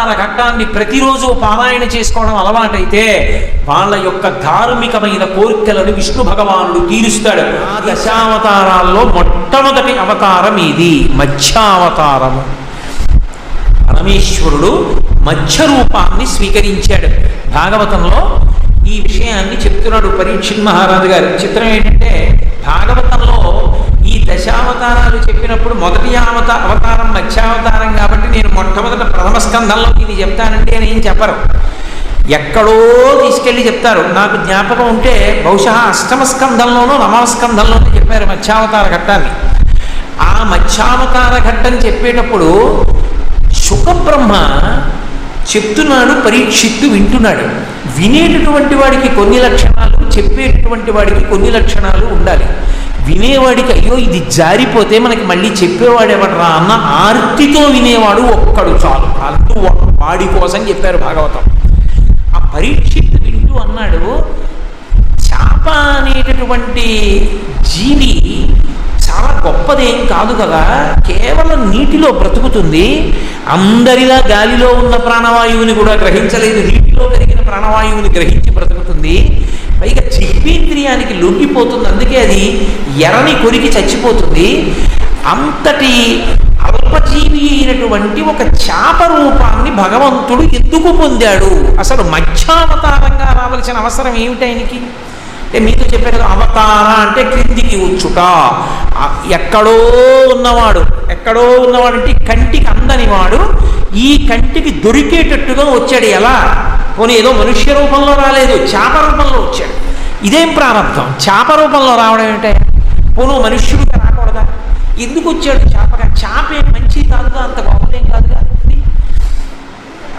దశావతార ఘట్టాన్ని ప్రతిరోజు పారాయణ చేసుకోవడం అలవాటైతే వాళ్ళ యొక్క ధార్మికమైన కోరికలను విష్ణు భగవానుడు తీరుస్తాడు. ఆ దశావతారాల్లో మొట్టమొదటి అవతారం ఇది మత్స్యావతారము. పరమేశ్వరుడు మత్స్య రూపాన్ని స్వీకరించాడు. భాగవతంలో ఈ విషయాన్ని చెప్తున్నాడు పరీక్షిత్ మహారాజు గారు. చిత్రం ఏంటంటే భాగవతంలో ఈ దశావతారాలు చెప్పినప్పుడు మొదటి అవతారం మత్స్యావతారం కాబట్టి నేను మొట్టమొదట ప్రథమ స్కంధంలో ఇది చెప్తానంటే అని ఏం చెప్పరు, ఎక్కడో తీసుకెళ్ళి చెప్తారు. నాకు జ్ఞాపకం ఉంటే బహుశా అష్టమ స్కంధంలోనూ నవమ స్కంధంలోనూ చెప్పారు మత్స్యావతార ఘట్టాన్ని. ఆ మత్స్యావతార ఘట్టం చెప్పేటప్పుడు శుకబ్రహ్మ చెప్తున్నాడు, పరీక్షిత్తు వింటున్నాడు. వినేటటువంటి వాడికి కొన్ని లక్షణాలు, చెప్పేటటువంటి వాడికి కొన్ని లక్షణాలు ఉండాలి. వినేవాడికి అయ్యో ఇది జారిపోతే మనకి మళ్ళీ చెప్పేవాడు ఎవడరా అన్న ఆర్తితో వినేవాడు ఒక్కడు చాలు. అంటూ వాడి కోసం చెప్పారు భాగవతం. ఆ పరీక్షిత్తు వింటూ అన్నాడు, చేప అనేటటువంటి జీవి చాలా గొప్పదేం కాదు కదా, కేవలం నీటిలో బ్రతుకుతుంది. అందరిలా గాలిలో ఉన్న ప్రాణవాయువుని కూడా గ్రహించలేదు, నీటిలో కలిగిన ప్రాణవాయువుని గ్రహించి బ్రతుకుతుంది. పైగా జిహ్వేంద్రియానికి లొంగిపోతుంది, అందుకే అది ఎర్రని కొరికి చచ్చిపోతుంది. అంతటి అల్పజీవి అయినటువంటి ఒక చేప రూపాన్ని భగవంతుడు ఎందుకు పొందాడు? అసలు మత్స్యావతారంగా రావలసిన అవసరం ఏమిటి ఆయనకి అంటే మీతో చెప్పారు కదా, అవతార అంటే క్రిందికి వచ్చుట. ఎక్కడో ఉన్నవాడు అంటే కంటికి అందనివాడు ఈ కంటికి దొరికేటట్టుగా వచ్చాడు. ఎలా? పోనీ ఏదో మనుష్య రూపంలో రాలేదు, చేప రూపంలో వచ్చాడు. ఇదేం ప్రారంభం? చేప రూపంలో రావడం ఏంటే? పోను మనుష్యుడిగా రాకూడదా? ఎందుకు వచ్చాడు చేపగా? చేప ఏం మంచిది కాదుగా, అంత గొప్పదేం కాదుగా.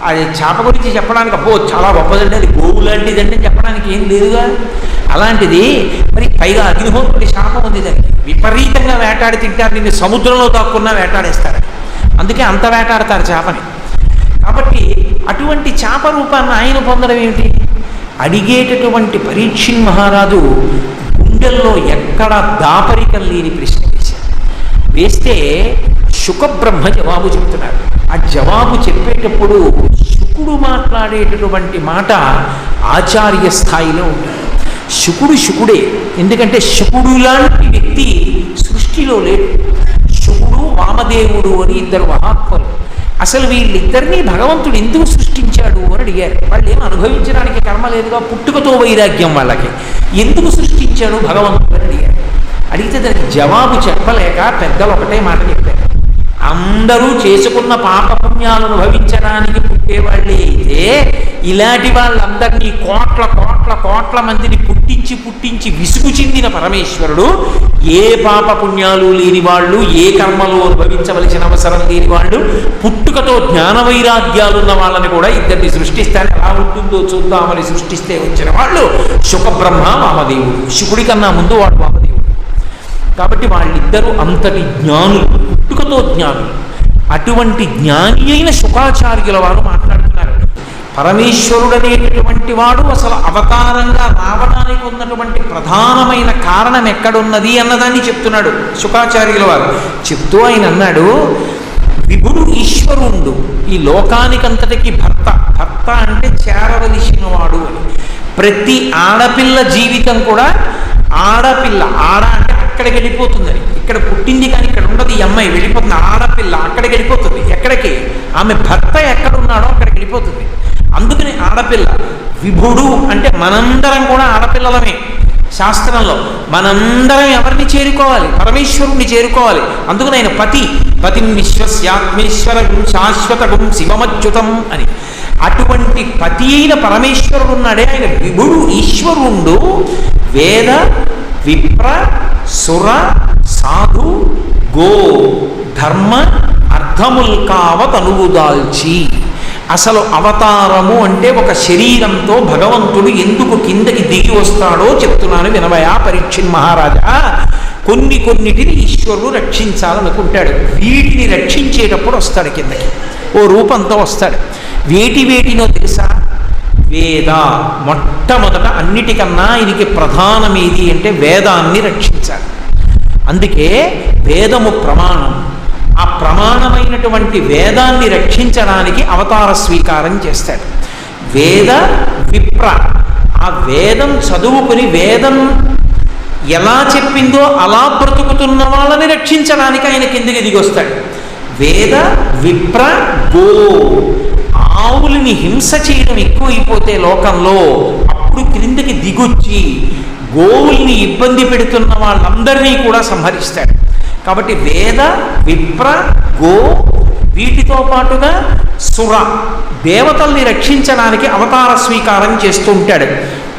అది చేప గురించి చెప్పడానికి అబ్బో చాలా గొప్పదండి, అది గోవు లాంటిదండి చెప్పడానికి ఏం లేదుగా. అలాంటిది మరి పైగా అగ్నిహోత్రుడి శాపం ఉంది దానికి. విపరీతంగా వేటాడి తింటారు, నిన్ను సముద్రంలో దాక్కున్నా వేటాడేస్తారు. అందుకే అంత వేటాడతారు చేపని. కాబట్టి అటువంటి చేప రూపాన్ని ఆయన పొందడం ఏమిటి? అడిగేటటువంటి పరీక్షిత్ మహారాజు గుండెల్లో ఎక్కడ దాపరికం లేని ప్రశ్న వేస్తే శుకబ్రహ్మ జవాబు చెప్తున్నారు. ఆ జవాబు చెప్పేటప్పుడు శుకుడు మాట్లాడేటటువంటి మాట ఆచార్య స్థాయిలో ఉంటాడు. శుకుడే, ఎందుకంటే శుకుడు లాంటి వ్యక్తి సృష్టిలో లేడు. శుకుడు వామదేవుడు అని ఇద్దరు మహాత్ములు. అసలు వీళ్ళిద్దరినీ భగవంతుడు ఎందుకు సృష్టించాడు అని అడిగారు. వాళ్ళు ఏం అనుభవించడానికి కర్మ లేదుగా, పుట్టుకతో వైరాగ్యం వాళ్ళకి. ఎందుకు సృష్టించాడు భగవంతుడు అని అడిగారు. అడిగితే దానికి జవాబు చెప్పలేక పెద్దలు ఒకటే మాట చెప్పారు, అందరూ చేసుకున్న పాపపుణ్యాలను అనుభవించడానికి పుట్టేవాళ్ళే అయితే ఇలాంటి వాళ్ళందరినీ కోట్ల కోట్ల కోట్ల మందిని పుట్టించి విసుగు చెందిన పరమేశ్వరుడు ఏ పాపపుణ్యాలు లేని వాళ్ళు, ఏ కర్మలు అనుభవించవలసిన అవసరం లేని వాళ్ళు, పుట్టుకతో జ్ఞాన వైరాగ్యాలున్న వాళ్ళని కూడా ఇద్దరిని సృష్టిస్తాను, ఎలా ఉంటుందో చూద్దామని సృష్టిస్తే వచ్చిన వాళ్ళు శుకబ్రహ్మ వామదేవుడు. శుకుడి కన్నా ముందు వాడు వామదేవుడు. కాబట్టి వాళ్ళిద్దరూ అంతటి జ్ఞానులు, పుట్టుకతో జ్ఞానులు. అటువంటి జ్ఞాని అయిన శుకాచార్యుల వారు మాట్లాడుతున్నారు. పరమేశ్వరుడు అనేటటువంటి వాడు అసలు అవతారంగా రావడానికి ఉన్నటువంటి ప్రధానమైన కారణం ఎక్కడున్నది అన్నదాన్ని చెప్తున్నాడు శుకాచార్యుల వారు. చెప్తూ ఆయన అన్నాడు, విభుడు ఈశ్వరుండు ఈ లోకానికంతటికి భర్త అంటే చేరవలసిన వాడు అని. ప్రతి ఆడపిల్ల జీవితం కూడా ఆడ అంటే అక్కడికి వెళ్ళిపోతుందని. ఇక్కడ పుట్టింది కానీ ఇక్కడ ఉండదు, ఈ అమ్మాయి వెళ్ళిపోతుంది. ఆడపిల్ల అక్కడికి వెళ్ళిపోతుంది. ఎక్కడికి? ఆమె భర్త ఎక్కడున్నాడో అక్కడికి వెళ్ళిపోతుంది. అందుకని ఆడపిల్ల. విభుడు అంటే మనందరం కూడా ఆడపిల్లలమే. శాస్త్రంలో మనందరం ఎవరిని చేరుకోవాలి? పరమేశ్వరుణ్ణి చేరుకోవాలి. అందుకని ఆయన పతిం విశ్వస్యాత్మేశ్వరం శాశ్వతం శివమచ్యుతం అని. అటువంటి పతి అయిన పరమేశ్వరుడు ఉన్నాడే ఆయన విభుడు ఈశ్వరుండు. వేద విప్ర సుర సాధు గో ధర్మ అర్థముల్ కావతనువుదాల్చి. అసలు అవతారము అంటే ఒక శరీరంతో భగవంతుడు ఎందుకు కిందకి దిగి వస్తాడో చెప్తున్నాను వినవయా పరీక్షిత్ మహారాజా. కొన్నిటిని ఈశ్వరుడు రక్షించాలనుకుంటాడు. వీటిని రక్షించేటప్పుడు వస్తాడు కిందకి, ఓ రూపంతో వస్తాడు. వేటినో తెలుసా? వేద. మొట్టమొదట అన్నిటికన్నా ఆయనకి ప్రధానమేది అంటే వేదాన్ని రక్షించాలి. అందుకే వేదము ప్రమాణం. ఆ ప్రమాణమైనటువంటి వేదాన్ని రక్షించడానికి అవతార స్వీకారం చేస్తాడు. వేద విప్ర, ఆ వేదం చదువుకుని వేదం ఎలా చెప్పిందో అలా బ్రతుకుతున్న వాళ్ళని రక్షించడానికి ఆయన కిందికి దిగొస్తాడు. వేద విప్ర గో, ఆవులని హింస చేయడం ఎక్కువైపోతే లోకంలో అప్పుడు క్రిందికి దిగొచ్చి గోవుల్ని ఇబ్బంది పెడుతున్న వాళ్ళందరినీ కూడా సంహరిస్తాడు. కాబట్టి వేద విప్ర గో, వీటితో పాటుగా సుర, దేవతల్ని రక్షించడానికి అవతార స్వీకారం చేస్తూ ఉంటాడు.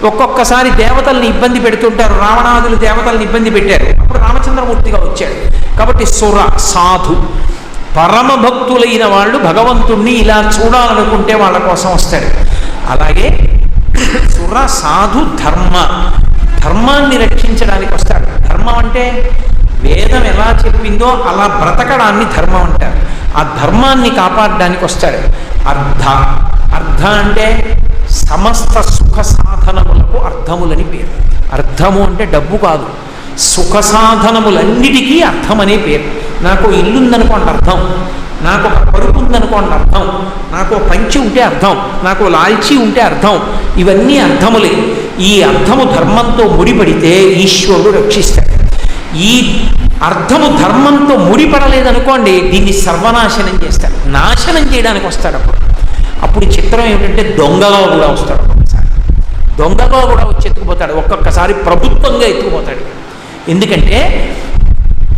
ఒక్కొక్కసారి దేవతల్ని ఇబ్బంది పెడుతుంటారు, రావణాదులు దేవతల్ని ఇబ్బంది పెట్టారు, అప్పుడు రామచంద్రమూర్తిగా వచ్చాడు. కాబట్టి సుర సాధు, పరమ భక్తులైన వాళ్ళు భగవంతుణ్ణి ఇలా చూడాలనుకుంటే వాళ్ళ కోసం వస్తాడు. అలాగే సుర సాధు ధర్మ, ధర్మాన్ని రక్షించడానికి వస్తాడు. ధర్మం అంటే వేదం ఎలా చెప్పిందో అలా బ్రతకడాన్ని ధర్మం అంటారు. ఆ ధర్మాన్ని కాపాడడానికి వస్తాడు. అర్థ, అర్థ అంటే సమస్త సుఖ సాధనములకు అర్థములని పేరు. అర్థము అంటే డబ్బు కాదు, సుఖ సాధనములన్నిటికీ అర్థం అనే పేరు. నాకు ఇల్లుందనుకోండి అర్థం, నాకు ఒక పరుపు ఉందనుకోండి అర్థం, నాకు పంచి ఉంటే అర్థం, నాకు లాల్చీ ఉంటే అర్థం, ఇవన్నీ అర్థములే. ఈ అర్థము ధర్మంతో ముడిపడితే ఈశ్వరుడు రక్షిస్తాడు. ఈ అర్థము ధర్మంతో ముడిపడలేదనుకోండి దీన్ని సర్వనాశనం చేస్తాడు, నాశనం చేయడానికి వస్తాడు. అప్పుడు చిత్రం ఏమిటంటే దొంగగా కూడా వస్తాడు. ఒక్కొక్కసారి దొంగగా కూడా వచ్చి ఎత్తుకుపోతాడు, ఒక్కొక్కసారి ప్రభుత్వంగా ఎత్తుకుపోతాడు. ఎందుకంటే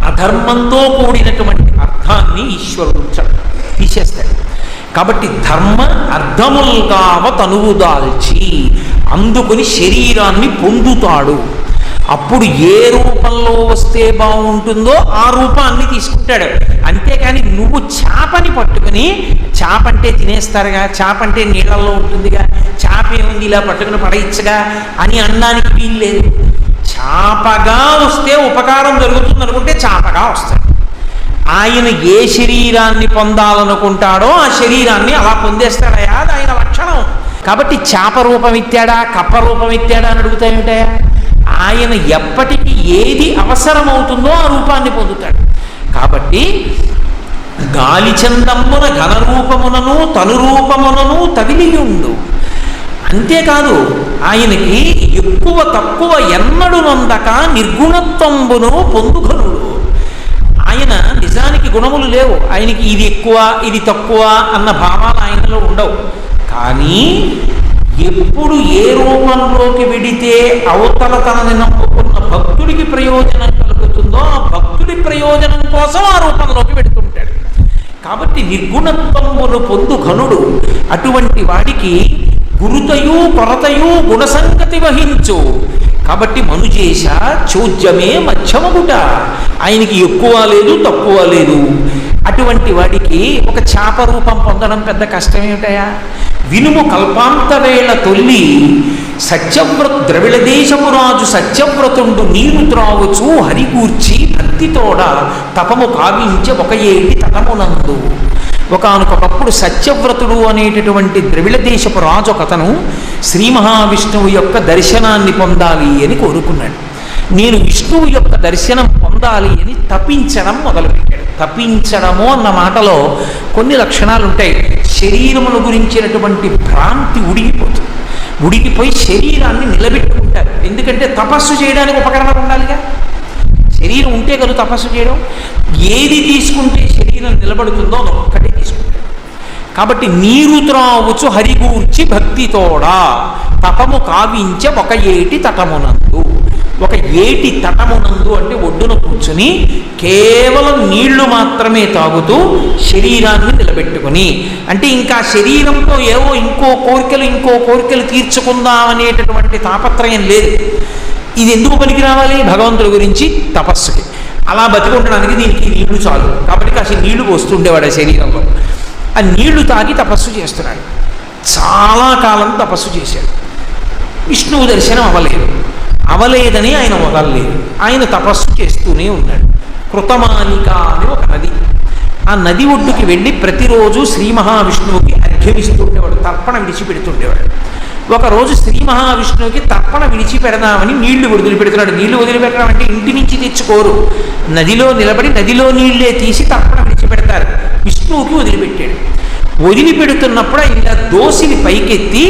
అధర్మంతో కూడినటువంటి అర్థాన్ని ఈశ్వరుడు తీసేస్తాడు. కాబట్టి ధర్మ అర్థముల్గావ తనువు దాల్చి అందుకుని శరీరాన్ని పొందుతాడు. అప్పుడు ఏ రూపంలో వస్తే బాగుంటుందో ఆ రూపాన్ని తీసుకుంటాడు. అంతేకాని నువ్వు చేపని పట్టుకుని, చేప అంటే తినేస్తారుగా, చేప అంటే నీళ్ళల్లో ఉంటుందిగా, చేప ఏముంది ఇలా పట్టుకుని పడేయచ్చుగా అని అనడానికి వీల్లేదు. చేపగా వస్తే ఉపకారం జరుగుతుంది అనుకుంటే చేపగా వస్తాడు. ఆయన ఏ శరీరాన్ని పొందాలనుకుంటాడో ఆ శరీరాన్ని అలా పొందేస్తాడయా, అది ఆయన లక్షణం. కాబట్టి చేప రూపం ఇచ్చాడా, కప్ప రూపం ఇచ్చాడా అని అడుగుతాయేమిటయా? ఆయన ఎప్పటికీ ఏది అవసరమవుతుందో ఆ రూపాన్ని పొందుతాడు. కాబట్టి గాలిచందమ్మున ఘనరూపమునను తనురూపమునను తవిలియుండు. అంతేకాదు ఆయనకి ఎక్కువ తక్కువ ఎన్నడు నొందక నిర్గుణత్వంబును పొందుగనుడు. ఆయన నిజానికి గుణములు లేవు, ఆయనకి ఇది ఎక్కువ ఇది తక్కువ అన్న భావాలు ఆయనలో ఉండవు. కానీ ఎప్పుడు ఏ రూపంలోకి విడితే అవతల తనని నమ్ముకున్న భక్తుడికి ప్రయోజనం కలుగుతుందో ఆ భక్తుడి ప్రయోజనం కోసం ఆ రూపంలోకి పెడుతుంటాడు. కాబట్టి నిర్గుణత్వమును పొందు ఘనుడు. అటువంటి వాడికి గురుతయు కొరతయు గుణసంగతి వహించు. కాబట్టి మనుజేశ చోద్యమే మధ్యమగుట, ఆయనకి ఎక్కువ లేదు తక్కువ లేదు. అటువంటి వాడికి ఒక చేప రూపం పొందడం పెద్ద కష్టమేమిటయా? వినుము కల్పాంతవేళ తొల్లి ద్రవిడ దేశపు రాజు సత్యవ్రతుండు నీరు త్రావుచు హరిగూర్చి భక్తితోడ తపము కావించే ఒక ఏటి తటమునందు. ఒకానొకప్పుడు సత్యవ్రతుడు అనేటటువంటి ద్రవిడ దేశపు రాజు ఒకతను శ్రీ మహావిష్ణువు యొక్క దర్శనాన్ని పొందాలి అని కోరుకున్నాడు. నేను విష్ణువు యొక్క దర్శనం పొందాలి అని తపించడం మొదలుపెట్టాడు. తపించడము అన్న మాటలో కొన్ని లక్షణాలు ఉంటాయి. శరీరమును గురించినటువంటి భ్రాంతి ఉడిగిపోతుంది, ఉడిగిపోయి శరీరాన్ని నిలబెట్టుకుంటారు. ఎందుకంటే తపస్సు చేయడానికి ఉపకరణం ఉండాలిగా, శరీరం ఉంటే కదా తపస్సు చేయడం. ఏది తీసుకుంటే శరీరం నిలబడుతుందో ఒక్కటే తీసుకుంటాడు. కాబట్టి నీరు త్రావుచు హరిగూర్చి భక్తితోడా తపము కావించే ఒక ఏటి తటమునందు. ఒక ఏటి తటమునందు అంటే ఒడ్డున కూర్చుని కేవలం నీళ్లు మాత్రమే తాగుతూ శరీరాన్ని నిలబెట్టుకుని, అంటే ఇంకా శరీరంతో ఏవో ఇంకో కోరికలు తీర్చుకుందాం అనేటటువంటి తాపత్రయం లేదు. ఇది ఎందుకు పనికి రావాలి? భగవంతుడి గురించి తపస్సుకి. అలా బతికుండడానికి దీనికి నీళ్లు చాలు. కాబట్టి కాసి నీళ్లు పోస్తుండేవాడు ఆ శరీరంలో. ఆ నీళ్లు తాగి తపస్సు చేస్తున్నాడు. చాలా కాలం తపస్సు చేశాడు. విష్ణువు దర్శనం అవలేదని ఆయన వదలలేదు. ఆయన తపస్సు చేస్తూనే ఉన్నాడు. కృతమాలిక అని ఒక నది, ఆ నది ఒడ్డుకి వెళ్ళి ప్రతిరోజు శ్రీ మహావిష్ణువుకి అర్ఘ్యమిస్తూ ఉండేవాడు, తర్పణ విడిచిపెడుతుండేవాడు. ఒకరోజు శ్రీ మహావిష్ణువుకి తర్పణ విడిచిపెడదామని నీళ్లు వదిలిపెడుతున్నాడు. నీళ్లు వదిలిపెట్టడం అంటే ఇంటి నుంచి తెచ్చుకోరు, నదిలో నిలబడి నదిలో నీళ్లే తీసి తర్పణ విడిచిపెడతారు. విష్ణువుకి వదిలిపెట్టాడు. వదిలిపెడుతున్నప్పుడు ఇలా దోసిని పైకెత్తి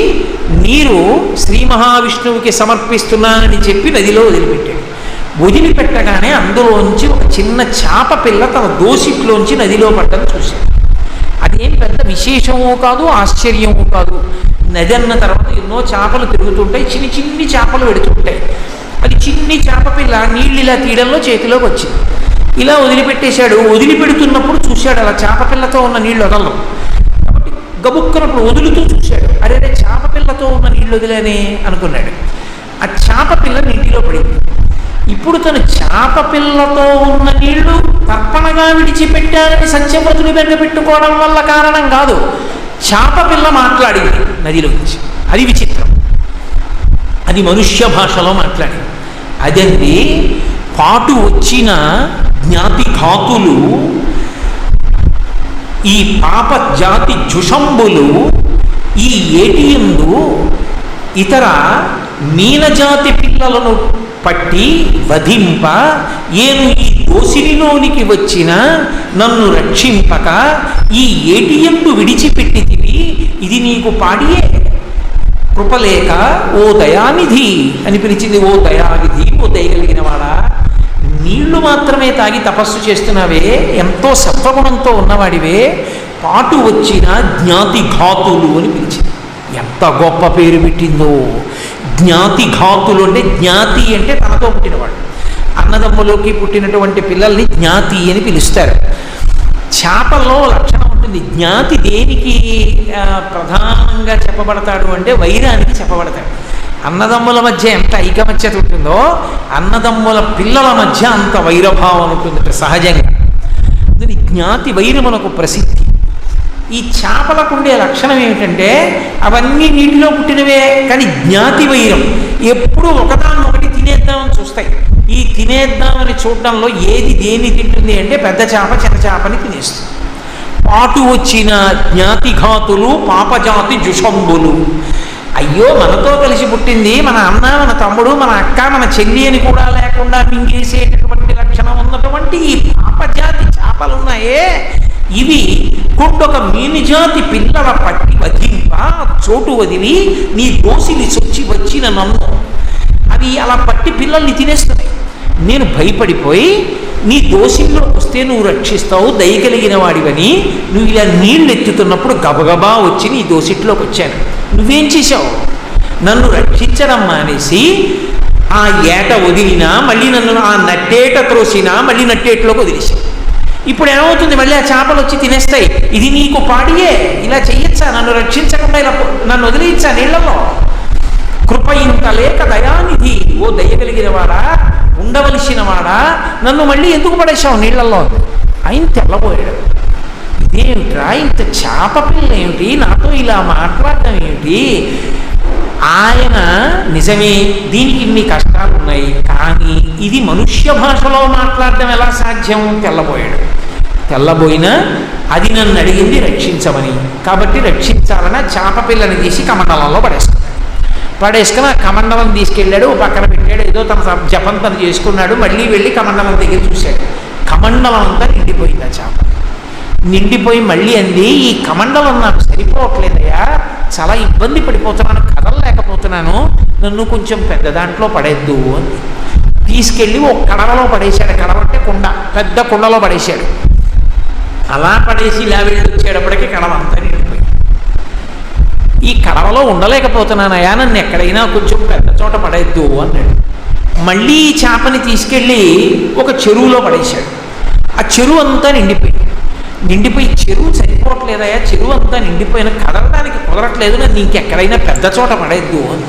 నీరు శ్రీ మహావిష్ణువుకి సమర్పిస్తున్నానని చెప్పి నదిలో వదిలిపెట్టాడు. వదిలిపెట్టగానే అందులోంచి ఒక చిన్న చేప పిల్ల తన దోసిట్లోంచి నదిలో పడ్డం చూశాడు. అదేం పెద్ద విశేషమో కాదు, ఆశ్చర్యమో కాదు. నది అన్న తర్వాత ఎన్నో చేపలు తిరుగుతుంటాయి, చిన్ని చిన్ని చేపలు పెడుతుంటాయి. అది చిన్ని చేప పిల్ల నీళ్ళు ఇలా తీయడంలో చేతిలోకి వచ్చింది. ఇలా వదిలిపెట్టేశాడు. వదిలిపెడుతున్నప్పుడు చూశాడు అలా చేప పిల్లతో ఉన్న నీళ్ళు వదలడం. కాబట్టి గబుక్కునప్పుడు వదులుతూ చూశాడు. అరే చేప పిల్లతో ఉన్న నీళ్ళు వదిలేనే అనుకున్నాడు. ఆ చేప పిల్ల నీటిలో పడింది. ఇప్పుడు తను చేప పిల్లతో ఉన్న నీళ్లు తర్పణగా విడిచిపెట్టారని సత్యవ్రతుని వెంట పెట్టుకోవడం వల్ల కారణం కాదు, చేప పిల్ల మాట్లాడింది నదిలోంచి. అది విచిత్రం. అది మనుష్య భాషలో మాట్లాడింది. అదండి పాటు వచ్చిన జ్ఞాతి ఘాతులు, ఈ పాప జాతి జుషంబులు, ఈ ఏటియందు ఇతర మీనజాతి పిల్లలను పట్టి వధింప, ఏను ఈ దోసినిలోనికి వచ్చిన నన్ను రక్షింపక ఈ ఏటియందు విడిచిపెట్టితివి, ఇది నీకు పాడియే కృపలేక ఓ దయానిధి అని పిలిచింది. ఓ దయానిధి, ఓ దయగలిగిన వాడా, నీళ్లు మాత్రమే తాగి తపస్సు చేస్తున్నావే, ఎంతో సత్వగుణంతో ఉన్నవాడివే, పాటు వచ్చిన జ్ఞాతి ఘాతులు అని పిలిచింది. ఎంత గొప్ప పేరు పెట్టిందో. జ్ఞాతి ఘాతులు అంటే, జ్ఞాతి అంటే తనతో పుట్టినవాడు. అన్నదమ్ములోకి పుట్టినటువంటి పిల్లల్ని జ్ఞాతి అని పిలుస్తారు. చేపల్లో లక్షణం ఉంటుంది. జ్ఞాతి దేనికి ప్రధానంగా చెప్పబడతాడు అంటే వైరానికి చెప్పబడతాడు. అన్నదమ్ముల మధ్య ఎంత ఐకమత్యత ఉంటుందో అన్నదమ్ముల పిల్లల మధ్య అంత వైరభావం ఉంటుంది సహజంగా. జ్ఞాతి వైరమునకు ప్రసిద్ధి. ఈ చేపలకు ఉండే లక్షణం ఏమిటంటే అవన్నీ నీటిలో పుట్టినవే, కానీ జ్ఞాతి వైరం ఎప్పుడూ ఒకదాన్నొకటి తినేద్దామని చూస్తాయి. ఈ తినేద్దామని చూడడంలో ఏది దేన్ని తింటుంది అంటే పెద్ద చేప చిన్న చేపని తినేస్తుంది. పాటు వచ్చిన జ్ఞాతిఘాతులు పాపజాతి జుషంబులు. అయ్యో మనతో కలిసి పుట్టింది మన అన్న, మన తమ్ముడు, మన అక్క, మన చెల్లి అని కూడా లేకుండా మింగేసేటటువంటి లక్షణం ఉన్నటువంటి ఈ పాపజాతి చేపలున్నాయే, ఇవి కొండొక మీనిజాతి పిల్లల పట్టి వధింప, చోటు వదిలి నీ దోసిలి చొచ్చి వచ్చిన నన్ను అవి అలా పట్టి పిల్లల్ని తినేస్తున్నాయి. నేను భయపడిపోయి నీ దోసిల్లో వస్తే నువ్వు రక్షిస్తావు, దయగలిగిన వాడివని నువ్వు ఇలా నీళ్ళు ఎత్తుతున్నప్పుడు గబగబా వచ్చి నీ దోసిట్లోకి వచ్చాను. నువ్వేం చేశావు? నన్ను రక్షించడం మానేసి ఆ ఏట వదిలినా మళ్ళీ నన్ను ఆ నట్టేట త్రోసినా మళ్ళీ నట్టేటలోకి వదిలేశావు. ఇప్పుడు ఏమవుతుంది? మళ్ళీ ఆ చేపలు వచ్చి తినేస్తాయి. ఇది నీకు పాడియే, ఇలా చెయ్యొచ్చా? నన్ను రక్షించకుండా ఇలా నన్ను వదిలేయచ్చా నీళ్లలో? కృప ఇంత లేక దయానిధి, ఓ దయగలిగిన వాడా, ఉండవలసిన వాడా, నన్ను మళ్ళీ ఎందుకు పడేశావు నీళ్లలో? ఆయన తెల్లబోయాడు. ఇదేమిట్రా, ఇంత చేప పిల్ల ఏమిటి, నాతో ఇలా మాట్లాడటం ఏమిటి? ఆయన నిజమే, దీనికి ఇన్ని కష్టాలు ఉన్నాయి, కానీ ఇది మనుష్య భాషలో మాట్లాడటం ఎలా సాధ్యం? తెల్లబోయాడు. తెల్లబోయినా అది నన్ను అడిగింది రక్షించమని, కాబట్టి రక్షించాలని చేప పిల్లని తీసి కమండలంలో పడేసుకుని ఆ కమండలం తీసుకెళ్ళాడు, పక్కన పెట్టాడు, ఏదో తన జపం తను చేసుకున్నాడు. మళ్ళీ వెళ్ళి కమండలం దగ్గర చూశాడు. కమండలం అంతా నిండిపోయింది. ఆ చేప నిండిపోయి మళ్ళీ అంది, ఈ కమండలం నాకు సరిపోవట్లేదయ్యా, చాలా ఇబ్బంది పడిపోతున్నాను, కదలలేకపోతున్నాను, నన్ను కొంచెం పెద్ద దాంట్లో పడేద్దు అని తీసుకెళ్ళి ఒక కడవలో పడేశాడు. కడవ అంటే కుండ, పెద్ద కుండలో పడేశాడు. అలా పడేసి ఇలా వెళ్ళి వచ్చేటప్పటికీ కడవ అంతా నిండిపోయింది. ఈ కడవలో ఉండలేకపోతున్నానయ్యా, నన్ను ఎక్కడైనా కొంచెం పెద్ద చోట పడేద్దు అన్నాడు. మళ్ళీ ఈ చేపని తీసుకెళ్ళి ఒక చెరువులో పడేశాడు. ఆ చెరువు అంతా నిండిపోయి చెరువు సరిపోవట్లేదయా, చెరువు అంతా నిండిపోయిన కదలడానికి కుదరట్లేదు, నన్ను ఇంకెక్కడైనా పెద్ద చోట పడేద్దు అని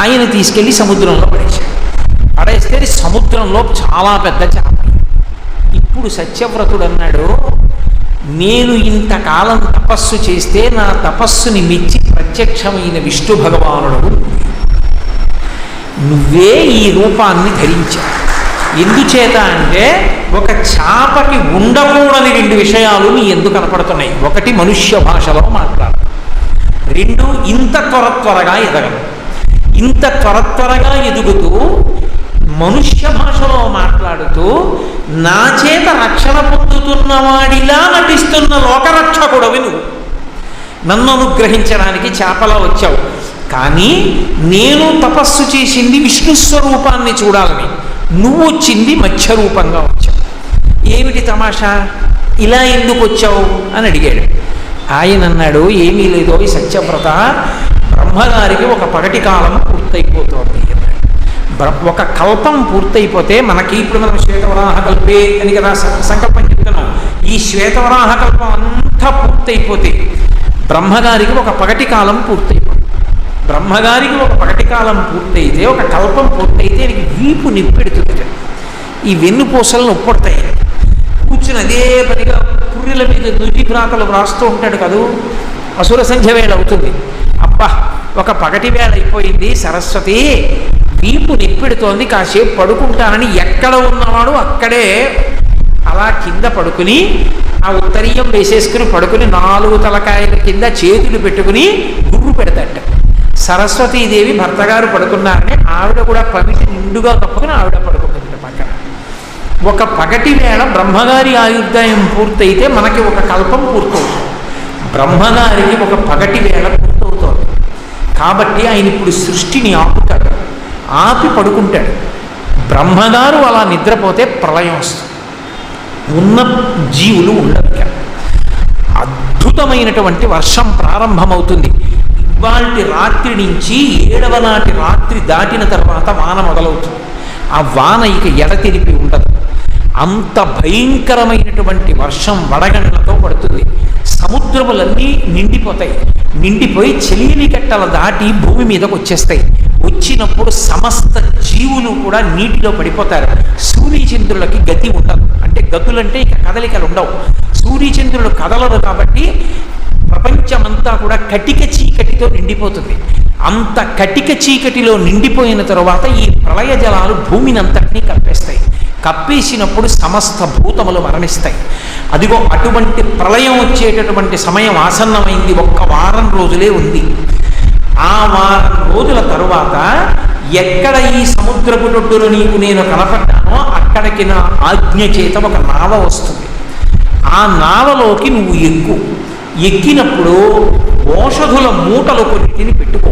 ఆయన తీసుకెళ్ళి సముద్రంలో పడేశాడు. పడేస్తే సముద్రంలో చాలా పెద్ద చేప. ఇప్పుడు సత్యవ్రతుడు అన్నాడు, నేను ఇంతకాలం తపస్సు చేస్తే నా తపస్సుని మెచ్చి ప్రత్యక్షమైన విష్ణు భగవానుడు నువ్వే ఈ రూపాన్ని ధరించావు. ఎందుచేత అంటే ఒక చేపకి ఉండకూడని రెండు విషయాలు నీ ఎందుకు కనపడుతున్నాయి. ఒకటి మనుష్య భాషలో మాట్లాడడం, రెండు, ఇంత త్వరగా ఎదగను. ఇంత త్వరగా ఎదుగుతూ మనుష్య భాషలో మాట్లాడుతూ నా చేత రక్షణ పొందుతున్నవాడిలా నటిస్తున్న లోకరక్షకుడవి నువ్వు. నన్ను అనుగ్రహించడానికి చేపలా వచ్చావు, కానీ నేను తపస్సు చేసింది విష్ణు స్వరూపాన్ని చూడాలని, నువ్వు వచ్చింది మత్స్య రూపంగా వచ్చావు. ఏమిటి తమాషా, ఇలా ఎందుకు వచ్చావు అని అడిగాడు. ఆయన అన్నాడు, ఏమీ లేదో ఈ సత్యవ్రత, బ్రహ్మగారికి ఒక పగటి కాలం పూర్తయిపోతుంది అన్నాడు. ఒక కల్పం పూర్తయిపోతే మనకి ఇప్పుడు మనం శ్వేతవరాహ కల్పే అని కదా సంకల్పం చెప్తున్నాం. ఈ శ్వేతవరాహ కల్పం అంతా పూర్తయిపోతే బ్రహ్మగారికి ఒక పగటి కాలం పూర్తయిపోతుంది. బ్రహ్మగారికి ఒక పగటి కాలం పూర్తయితే, ఒక కల్పం పూర్తయితే ఆయనకి వీపు నిప్పెడుతుంది. ఈ వెన్నుపూసలు నొప్పుడతాయి. కూర్చుని అదే పనిగా పుర్రెల మీద నుడి ప్రాతలు వ్రాస్తూ ఉంటాడు కదూ. అసుర సంధ్య వేళ అవుతుంది. అబ్బా, ఒక పగటి వేళ అయిపోయింది, సరస్వతి వీపు నిప్పెడుతోంది, కాసేపు పడుకుంటానని ఎక్కడ ఉన్నవాడు అక్కడే అలా కింద పడుకుని ఆ ఉత్తరీయం వేసేసుకుని పడుకుని 4 తలకాయల కింద చేతులు పెట్టుకుని గుర్రు పెడతాట. సరస్వతీదేవి భర్తగారు పడుకున్నారని ఆవిడ కూడా పమిటి నిండుగా కప్పుకుని ఆవిడ పడుకుంటుంది పక్కన. ఒక పగటి వేళ బ్రహ్మగారి ఆయుర్దాయం పూర్తయితే మనకి ఒక కల్పం పూర్తవుతుంది. బ్రహ్మగారికి ఒక పగటి వేళ పూర్తవుతోంది కాబట్టి ఆయన ఇప్పుడు సృష్టిని ఆపుతాడు, ఆపి పడుకుంటాడు. బ్రహ్మగారు అలా నిద్రపోతే ప్రళయం వస్తుంది, ఉన్న జీవులు ఉండదు. అద్భుతమైనటువంటి వర్షం ప్రారంభమవుతుంది. ఇవాల్టి రాత్రి నుంచి 7వ నాటి రాత్రి దాటిన తర్వాత వాన మొదలవుతుంది. ఆ వాన ఇక ఎడతెరిపి ఉండదు. అంత భయంకరమైనటువంటి వర్షం వడగండ్లతో పడుతుంది. సముద్రములన్నీ నిండిపోతాయి. నిండిపోయి చెలియని కట్టల దాటి భూమి మీదకు వచ్చేస్తాయి. వచ్చినప్పుడు సమస్త జీవులు కూడా నీటిలో పడిపోతారు. సూర్యచంద్రులకి గతి ఉండదు. అంటే గతులంటే ఇక కదలికలు ఉండవు. సూర్యచంద్రులు కదలరు కాబట్టి ప్రపంచమంతా కూడా కటిక చీకటితో నిండిపోతుంది. అంత కటిక చీకటిలో నిండిపోయిన తరువాత ఈ ప్రళయ జలాలు భూమిని అంతటినీ కప్పేస్తాయి. కప్పేసినప్పుడు సమస్త భూతములు మరణిస్తాయి. అదిగో అటువంటి ప్రళయం వచ్చేటటువంటి సమయం ఆసన్నమైంది. 1 వారం రోజులే ఉంది. ఆ వారం రోజుల తరువాత ఎక్కడ ఈ సముద్రపు ఒడ్డులో నీకు నేను కనపడ్డానో అక్కడికి నా ఆజ్ఞ చేత ఒక నావ వస్తుంది. ఆ నావలోకి నువ్వు ఎక్కినప్పుడు ఓషధుల మూటలు కొన్నిటిని పెట్టుకో,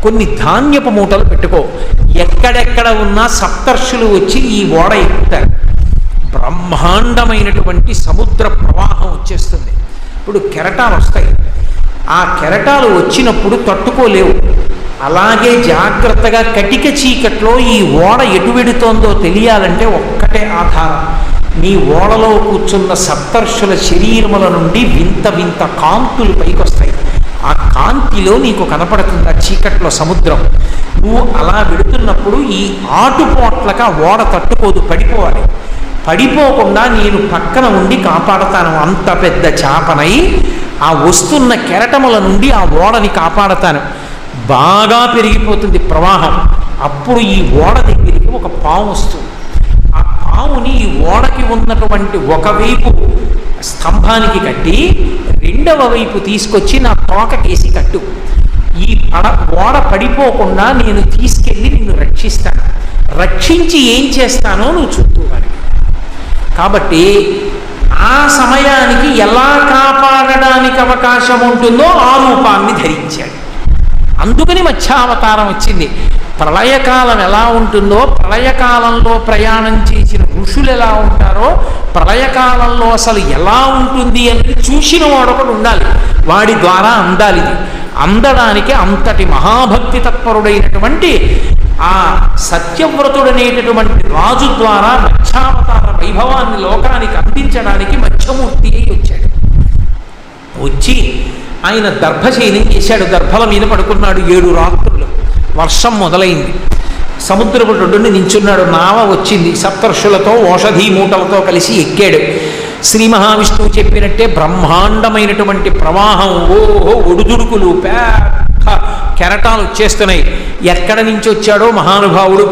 కొన్ని ధాన్యపు మూటలు పెట్టుకో. ఎక్కడెక్కడ ఉన్న సప్తర్షులు వచ్చి ఈ ఓడ ఎక్కుతారు. బ్రహ్మాండమైనటువంటి సముద్ర ప్రవాహం వచ్చేస్తుంది. ఇప్పుడు కెరటాలు వస్తాయి. ఆ కెరటాలు వచ్చినప్పుడు తట్టుకోలేవు. అలాగే జాగ్రత్తగా కటిక చీకట్లో ఈ ఓడ ఎటు వెడుతోందో తెలియాలంటే ఒక్కటే ఆధారం, నీ ఓడలో కూర్చున్న సప్తర్షుల శరీరముల నుండి వింత వింత కాంతులు పైకొస్తాయి. ఆ కాంతిలో నీకు కనపడుతుంది ఆ చీకట్లో సముద్రం. నువ్వు అలా వెడుతున్నప్పుడు ఈ ఆటుపోట్లక ఓడ తట్టుకోదు, పడిపోవాలి. పడిపోకుండా నేను పక్కన ఉండి కాపాడతాను. అంత పెద్ద చాపనై ఆ వస్తున్న కెరటముల నుండి ఆ ఓడని కాపాడతాను. బాగా పెరిగిపోతుంది ప్రవాహం. అప్పుడు ఈ ఓడ దగ్గరికి ఒక పాము వస్తుంది. ఆ పాముని ఈ ఓడకి ఉన్నటువంటి ఒకవైపు స్తంభానికి కట్టి 2వ వైపు తీసుకొచ్చి నా తోకకేసి కట్టు. ఈ ఓడ పడిపోకుండా నేను తీసుకెళ్ళి నిన్ను రక్షిస్తాను. రక్షించి ఏం చేస్తానో నువ్వు చూద్దువాని. కాబట్టి ఆ సమయానికి ఎలా కాపాడడానికి అవకాశం ఉంటుందో ఆ రూపాన్ని ధరించాడు. అందుకని మత్స్యావతారం వచ్చింది. ప్రళయకాలం ఎలా ఉంటుందో, ప్రళయకాలంలో ప్రయాణం చేసిన ఋషులు ఎలా ఉంటారో, ప్రళయకాలంలో అసలు ఎలా ఉంటుంది అని చూసిన వాడొకడు ఉండాలి. వాడి ద్వారా అందాలి. అందడానికి అంతటి మహాభక్తి తత్పరుడైనటువంటి ఆ సత్యవ్రతుడనేటటువంటి రాజు ద్వారా మత్స్యావతార వైభవాన్ని లోకానికి అందించడానికి మత్స్యమూర్తి అయి వచ్చాడు. వచ్చి ఆయన దర్భశయనం చేశాడు. దర్భల మీద పడుకున్నాడు 7 రాత్రులు. వర్షం మొదలైంది. సముద్రపు ఒడ్డుని నించున్నాడు. నావ వచ్చింది. సప్తర్షులతో ఓషధీ మూటలతో కలిసి ఎక్కాడు. శ్రీ మహావిష్ణువు చెప్పినట్టే బ్రహ్మాండమైనటువంటి ప్రవాహం. ఒడుదుడుకులు, పెద్ద కెరటాలు వచ్చేస్తున్నాయి. ఎక్కడ నుంచి వచ్చాడో మహానుభావుడు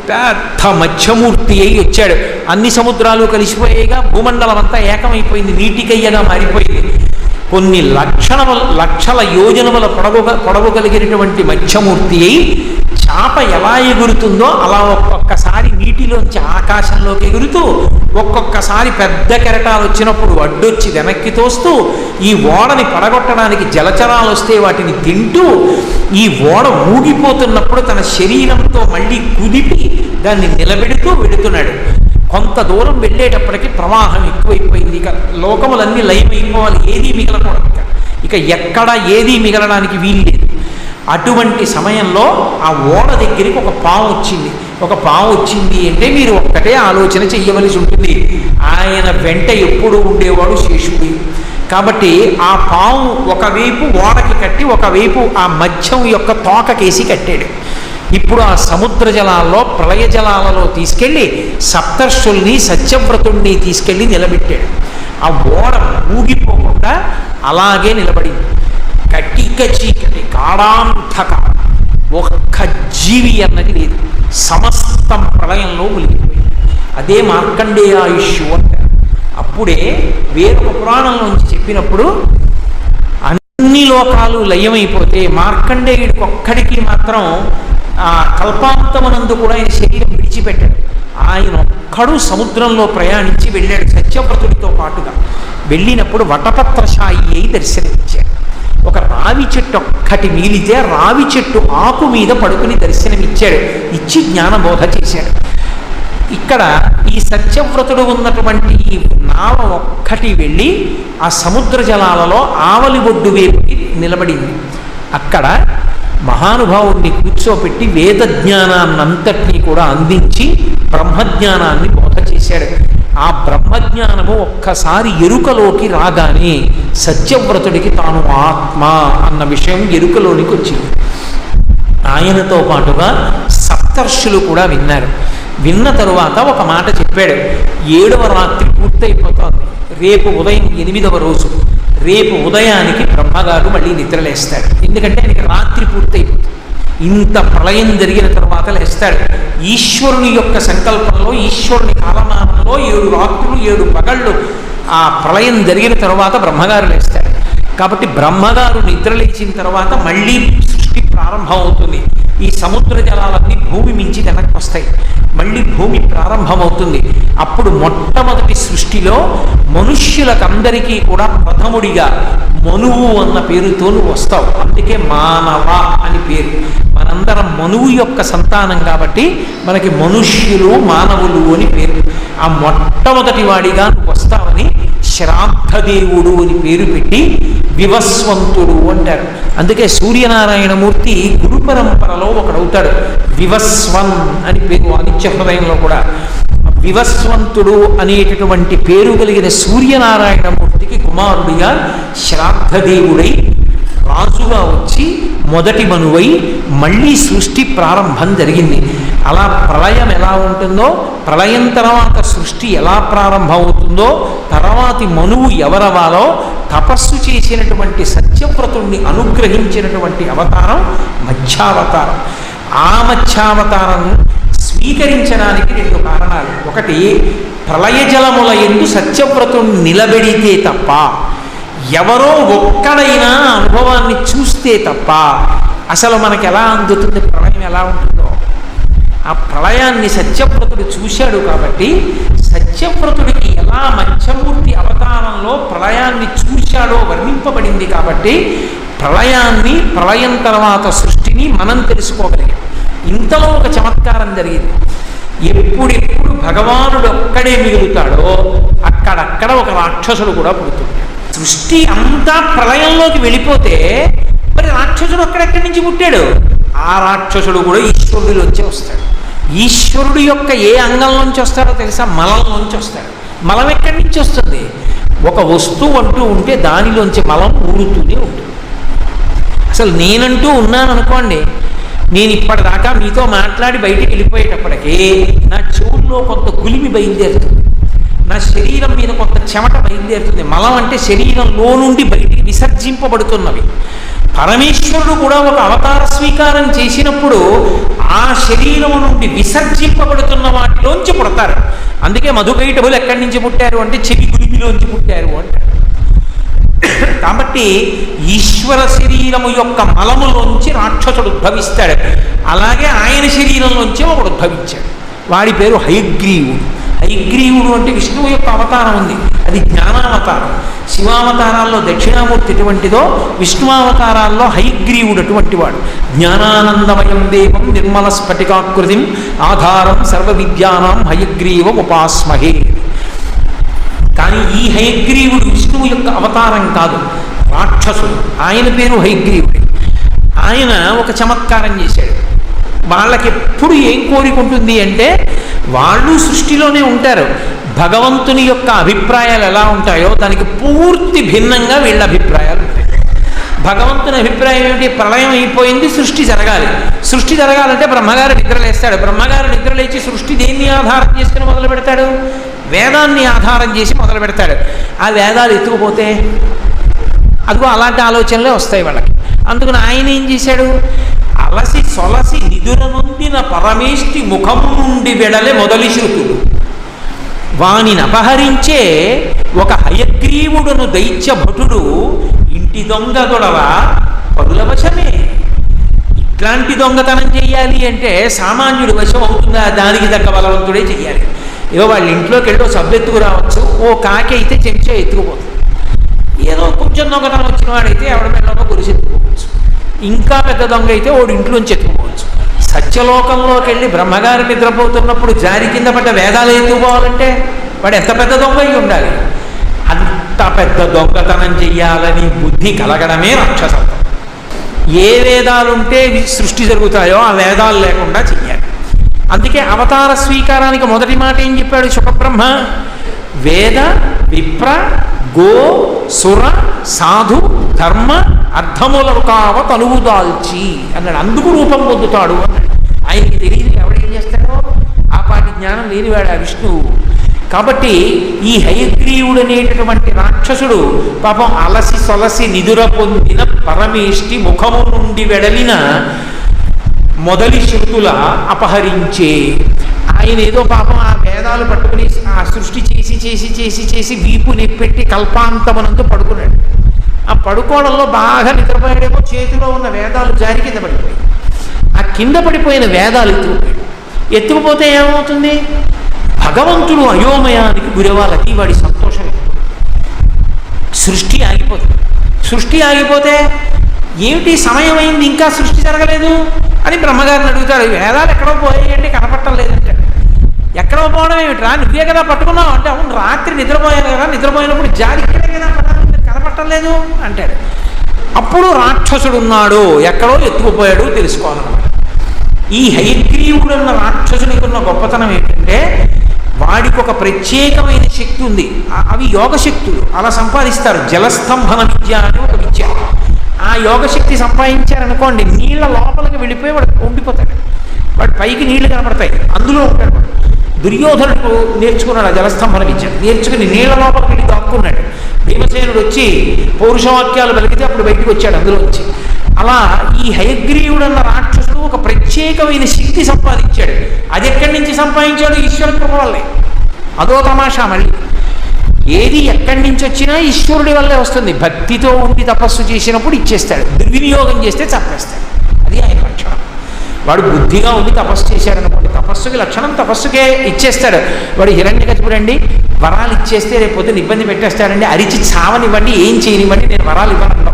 పెద్ద మత్స్యమూర్తి అయి వచ్చాడు. అన్ని సముద్రాలు కలిసిపోయేగా భూమండలం అంతా ఏకమైపోయింది, నీటికయ్యగా మారిపోయింది. కొన్ని లక్షల యోజనముల పొడవు కలిగినటువంటి మత్స్యమూర్తి అయి చాప ఎలా ఎగురుతుందో అలా ఒక్కొక్కసారి నీటిలోంచి ఆకాశంలోకి ఎగురుతూ ఒక్కొక్కసారి పెద్ద కెరటాలు వచ్చినప్పుడు అడ్డొచ్చి వెనక్కి తోస్తూ ఈ ఓడని పడగొట్టడానికి జలచరాలు వస్తే వాటిని తింటూ ఈ ఓడ ఊగిపోతున్నప్పుడు తన శరీరంతో మళ్ళీ కుదిపి దాన్ని నిలబెడుతూ వెడుతున్నాడు. కొంత దూరం వెళ్ళేటప్పటికి ప్రవాహం ఎక్కువైపోయింది. ఇక లోకములన్నీ లయమైపోవాలి, ఏదీ మిగలకూడదు. ఇక ఎక్కడ ఏదీ మిగలడానికి వీల్లేదు. అటువంటి సమయంలో ఆ ఓడ దగ్గరికి ఒక పాము వచ్చింది. ఒక పాము వచ్చింది అంటే మీరు ఒక్కటే ఆలోచన చెయ్యవలసి ఉంటుంది. ఆయన వెంట ఎప్పుడు ఉండేవాడు శేషుడు. కాబట్టి ఆ పాము ఒకవైపు ఓడకి కట్టి ఒకవైపు ఆ మత్స్యం యొక్క తోకకేసి కట్టాడు. ఇప్పుడు ఆ సముద్ర జలాల్లో ప్రళయ జలాలలో తీసుకెళ్ళి సప్తర్షుల్ని సత్యవ్రతుణ్ణి తీసుకెళ్ళి నిలబెట్టాడు. ఆ ఓడ ఊగిపోకుండా అలాగే నిలబడింది. కటిక చీకటి కాడాంతక, ఒక్క జీవి అన్నది లేదు. సమస్తం ప్రళయంలో మునిగిపోయింది. అదే మార్కండేయాయుష్యు అంటారు. అప్పుడే వేరొక పురాణంలోంచి చెప్పినప్పుడు అన్ని లోకాలు లయమైపోతే మార్కండేయుడికి ఒక్కడికి మాత్రం ఆ కల్పాంతమనందు కూడా ఆయన శరీరం విడిచిపెట్టాడు. ఆయన ఒక్కడు సముద్రంలో ప్రయాణించి వెళ్ళాడు సత్యవ్రతుడితో పాటుగా. వెళ్ళినప్పుడు వటపత్రశాయి అయి దర్శనమిచ్చాడు. ఒక రావి చెట్టు ఒక్కటి మిగిలితే రావి చెట్టు ఆకు మీద పడుకుని దర్శనమిచ్చాడు. ఇచ్చి జ్ఞానబోధ చేశాడు. ఇక్కడ ఈ సత్యవ్రతుడు ఉన్నటువంటి నావ ఒక్కటి వెళ్ళి ఆ సముద్ర జలాలలో ఆవలి ఒడ్డు వైపుకి నిలబడింది. అక్కడ మహానుభావుణ్ణి కూర్చోపెట్టి వేద జ్ఞానాన్నంతటినీ కూడా అందించి బ్రహ్మజ్ఞానాన్ని బోధ చేశాడు. ఆ బ్రహ్మజ్ఞానము ఒక్కసారి ఎరుకలోకి రాగానే సత్యవ్రతుడికి తాను ఆత్మ అన్న విషయం ఎరుకలోనికి వచ్చింది. ఆయనతో పాటుగా సప్తర్షులు కూడా విన్నారు. విన్న తరువాత ఒక మాట చెప్పాడు. 7వ రాత్రి పూర్తయిపోతోంది. రేపు ఉదయం 8వ రోజు. రేపు ఉదయానికి బ్రహ్మగారు మళ్ళీ నిద్రలేస్తాడు. ఎందుకంటే ఆయనకి రాత్రి పూర్తయిపోతుంది. ఇంత ప్రళయం జరిగిన తర్వాత లేస్తాడు. ఈశ్వరుని యొక్క సంకల్పంలో, ఈశ్వరుని కాలమానంలో 7 రాత్రులు 7 పగళ్ళు ఆ ప్రళయం జరిగిన తర్వాత బ్రహ్మగారు లేస్తాడు. కాబట్టి బ్రహ్మగారు నిద్రలేచిన తర్వాత మళ్ళీ సృష్టి ప్రారంభం అవుతుంది. ఈ సముద్ర జలాలన్నీ భూమి మించి వెనక్కి వస్తాయి. మళ్ళీ భూమి ప్రారంభమవుతుంది. అప్పుడు మొట్టమొదటి సృష్టిలో మనుష్యులకందరికీ కూడా ప్రథముడిగా మనువు అన్న పేరుతో నువ్వు వస్తావు. అందుకే మానవ అని పేరు. మనందరం మనువు యొక్క సంతానం కాబట్టి మనకి మనుష్యులు మానవులు అని పేరు. ఆ మొట్టమొదటి వాడిగా నువ్వు వస్తావని శ్రాద్ధదేవుడు అని పేరు పెట్టి వివస్వంతుడు అంటారు. అందుకే సూర్యనారాయణమూర్తి గురు పరంపరలో ఒకడవుతాడు. వివస్వన్ అని పేరు ఆదిత్య హృదయంలో కూడా. వివస్వంతుడు అనేటటువంటి పేరు కలిగిన సూర్యనారాయణమూర్తికి కుమారుడిగా శ్రాద్ధదేవుడై రాజుగా వచ్చి మొదటి మనువై మళ్ళీ సృష్టి ప్రారంభం జరిగింది. అలా ప్రళయం ఎలా ఉంటుందో, ప్రళయం తర్వాత సృష్టి ఎలా ప్రారంభమవుతుందో, తర్వాతి మనువు ఎవరవాలో తపస్సు చేసినటువంటి సత్యవ్రతుణ్ణి అనుగ్రహించినటువంటి అవతారం మత్స్యావతారం. ఆ మత్స్యావతారం స్వీకరించడానికి 2 కారణాలు. ఒకటి, ప్రళయ జలముల యందు సత్యవ్రతుణ్ణి నిలబెడితే తప్ప, ఎవరో ఒక్కడైనా అనుభవాన్ని చూస్తే తప్ప అసలు మనకి ఎలా అందుతుంది ప్రళయం ఎలా ఉంటుందో. ఆ ప్రళయాన్ని సత్యవ్రతుడు చూశాడు కాబట్టి సత్యవ్రతుడికి ఎలా మత్స్యమూర్తి అవతారంలో ప్రళయాన్ని చూశాడో వర్ణింపబడింది కాబట్టి ప్రళయాన్ని, ప్రళయం తర్వాత సృష్టిని మనం తెలుసుకోగలిగాం. ఇంతలో ఒక చమత్కారం జరిగింది. ఎప్పుడెప్పుడు భగవానుడు ఒక్కడే మిగులుతాడో అక్కడక్కడ ఒక రాక్షసుడు కూడా పుడుతుంది. సృష్టి అంతా ప్రళయంలోకి వెళ్ళిపోతే మరి రాక్షసుడు అక్కడెక్కడి నుంచి పుట్టాడు? ఆ రాక్షసుడు కూడా ఈశ్వరుడిలోంచి వస్తాడు. ఈశ్వరుడు యొక్క ఏ అంగంలోంచి వస్తాడో తెలుసా? మలంలోంచి వస్తాడు. మలం ఎక్కడి నుంచి వస్తుంది? ఒక వస్తువు అంటూ ఉంటే దానిలోంచి మలం ఊరుతూనే ఉంటుంది. అసలు నేనంటూ ఉన్నాను అనుకోండి, నేను ఇప్పటిదాకా మీతో మాట్లాడి బయటికి వెళ్ళిపోయేటప్పటికీ నా చెవుల్లో కొంత గులిమి బయలుదేరుతుంది, నా శరీరం మీద కొంత చెమట బయలుదేరుతుంది. మలం అంటే శరీరంలో నుండి బయటికి విసర్జింపబడుతున్నవి. పరమేశ్వరుడు కూడా ఒక అవతార స్వీకారం చేసినప్పుడు ఆ శరీరము నుండి విసర్జింపబడుతున్న వాటిలోంచి పుడతారు. అందుకే మధుకైటభులు ఎక్కడి నుంచి పుట్టారు అంటే చెవి గులిమిలోంచి పుట్టారు అంటారు. కాబట్టి ఈశ్వర శరీరము యొక్క మలములోంచి రాక్షసుడు ఉద్భవిస్తాడు. అలాగే ఆయన శరీరంలోంచి ఒకడు ఉద్భవించాడు. వాడి పేరు హయగ్రీవుడు. హయగ్రీవుడు అంటే విష్ణువు యొక్క అవతారం ఉంది, అది జ్ఞానావతారం. శివావతారాల్లో దక్షిణామూర్తి ఎటువంటిదో విష్ణువావతారాల్లో హయగ్రీవుడు అటువంటి వాడు. జ్ఞానానందమయం దేవం నిర్మల స్ఫటికాకృతిం ఆధారం సర్వ విద్యానాం హయగ్రీవ ఉపాస్మహే. కానీ ఈ హయగ్రీవుడు విష్ణువు యొక్క అవతారం కాదు, రాక్షసుడు. ఆయన పేరు హయగ్రీవుడు. ఆయన ఒక చమత్కారం చేశాడు. వాళ్ళకి ఎప్పుడు ఏం కోరిక ఉంటుంది అంటే, వాళ్ళు సృష్టిలోనే ఉంటారు, భగవంతుని యొక్క అభిప్రాయాలు ఎలా ఉంటాయో దానికి పూర్తి భిన్నంగా వీళ్ళ అభిప్రాయాలు ఉంటాయి. భగవంతుని అభిప్రాయం ఏమిటి? ప్రళయం అయిపోయింది, సృష్టి జరగాలి. సృష్టి జరగాలంటే బ్రహ్మగారు నిద్రలేస్తాడు. బ్రహ్మగారు నిద్రలేచి సృష్టి దేన్ని ఆధారం చేసుకుని మొదలు పెడతాడు? వేదాన్ని ఆధారం చేసి మొదలు పెడతాడు. ఆ వేదాలు ఎత్తుకుపోతే అదిగో అలాంటి ఆలోచనలే వస్తాయి వాళ్ళకి. అందుకని ఆయన ఏం చేశాడు? అలసి సొలసి నిదురనొందిన పరమేష్టి ముఖము నుండి వెడలే మొదలి శృతుడు వానిని అపహరించే ఒక హయగ్రీవుడును దైత్య భటుడు ఇంటి దొంగ గొడవ పరుల వశమే. ఇట్లాంటి దొంగతనం చెయ్యాలి అంటే సామాన్యుడి వశం అవుతుందా? దానికి తగ్గ బలవంతుడే చెయ్యాలి. ఏదో వాళ్ళ ఇంట్లోకి వెళ్ళి సబ్బు ఎత్తుకు రావచ్చు, ఓ కాకి అయితే చెంచా ఎత్తుకుపోతుంది. ఏదో కొంచెం దొంగతనం వచ్చిన వాడైతే ఎవరి మెడలో గురిసి ఎత్తుకోవచ్చు. ఇంకా పెద్ద దొంగ అయితే ఓడి ఇంట్లోంచి ఎత్తుకోవచ్చు. సత్యలోకంలోకి వెళ్ళి బ్రహ్మగారు నిద్రపోతున్నప్పుడు జారి కింద పడ్డ వేదాలు ఎత్తుకోవాలంటే వాడు ఎంత పెద్ద దొంగ అయి ఉండాలి. అంత పెద్ద దొంగతనం చెయ్యాలని బుద్ధి కలగడమే రాక్షసత్వం. ఏ వేదాలుంటే సృష్టి జరుగుతాయో ఆ వేదాలు లేకుండా చెయ్యాలి. అందుకే అవతార స్వీకారానికి మొదటి మాట ఏం చెప్పాడు శుకబ్రహ్మ? వేద విప్ర గో సుర సాధు ధర్మ అర్థములను కావ తనువు దాల్చి అన్నాడు. అందుకు రూపం పొందుతాడు అన్నాడు. ఆయనకి తెలియదు ఎవడేం చేస్తాడో, ఆ పాటి జ్ఞానం లేనివాడు ఆ విష్ణువు. కాబట్టి ఈ హయగ్రీవుడు అనేటటువంటి రాక్షసుడు పాపం అలసి సొలసి నిదుర పొందిన పరమేష్టి ముఖము నుండి వెడలిన మొదలి శృతుల అపహరించే. ఆయన ఏదో పాపం ఆ వేదాలు పట్టుకుని ఆ సృష్టి చేసి చేసి చేసి చేసి వీపు నెప్పెట్టి కల్పాంతమనంతో పడుకున్నాడు. ఆ పడుకోవడంలో బాగా నిద్రపోయాడేమో, చేతిలో ఉన్న వేదాలు జారి కింద పడిపోయాయి. ఆ కింద పడిపోయిన వేదాలు ఎత్తుకుపోయాడు. ఎత్తుకుపోతే ఏమవుతుంది? భగవంతుడు అయోమయానికి గురవాలకి వాడి సంతోషం. సృష్టి ఆగిపోతుంది. సృష్టి ఆగిపోతే ఏమిటి సమయం అయింది ఇంకా సృష్టి జరగలేదు అని బ్రహ్మగారిని అడుగుతాడు. వేదాలు ఎక్కడో పోయాయంటే కనపడటం లేదంటాడు. ఎక్కడో పోవడం ఏమిట్రా, నువ్వే కదా పట్టుకున్నావు అంటే, అవును రాత్రి నిద్రపోయాను కదా, నిద్రపోయినప్పుడు జారి ఇక్కడే కదా కనపడటం లేదు అంటాడు. అప్పుడు రాక్షసుడు ఉన్నాడు, ఎక్కడో ఎత్తుకుపోయాడు తెలుసుకోవాలన్నమాట. ఈ హయగ్రీవుడు అన్న రాక్షసునికి ఉన్న గొప్పతనం ఏంటంటే, వాడికి ఒక ప్రత్యేకమైన శక్తి ఉంది. అవి యోగశక్తులు. అలా సంపాదిస్తారు. జలస్తంభన విద్య అని ఒక విద్య. ఆ యోగశక్తి సంపాదించారనుకోండి, నీళ్ళ లోపలికి వెళ్ళిపోయి వాడు ఉండిపోతాడు. వాడు పైకి నీళ్లు కనపడతాయి, అందులో ఉంటాడు వాడు. దుర్యోధనుడు నేర్చుకున్నాడు ఆ జలస్తంభన విద్య. నేర్చుకుని నీళ్ల లోపలికి వెళ్ళి దాక్కున్నాడు. భీమసేనుడు వచ్చి పౌరుషవాక్యాలు పలికితే అప్పుడు బయటికి వచ్చాడు అందులో వచ్చి. అలా ఈ హయగ్రీవుడు అన్న రాక్షసుడు ఒక ప్రత్యేకమైన శక్తి సంపాదించాడు. అది ఎక్కడి నుంచి సంపాదించాడు? ఈశ్వర కృప వల్లే. అదో తమాషా. మళ్ళీ ఏది ఎక్కడి నుంచి వచ్చినా ఈశ్వరుడి వల్లే వస్తుంది. భక్తితో ఉండి తపస్సు చేసినప్పుడు ఇచ్చేస్తాడు, దుర్వినియోగం చేస్తే చంపేస్తాడు. అది ఆయన లక్షణం. వాడు బుద్ధిగా ఉండి తపస్సు చేశాడనుకోండి, తపస్సుకి లక్షణం తపస్సుకే ఇచ్చేస్తాడు. వాడు హిరణ్యకశిపుడండి, వరాలు ఇచ్చేస్తే రేపు పొద్దున్న ఇబ్బంది పెట్టేస్తాడండి, అరిచి చావనివ్వండి, ఏం చేయనివ్వండి, నేను వరాలు ఇవ్వను.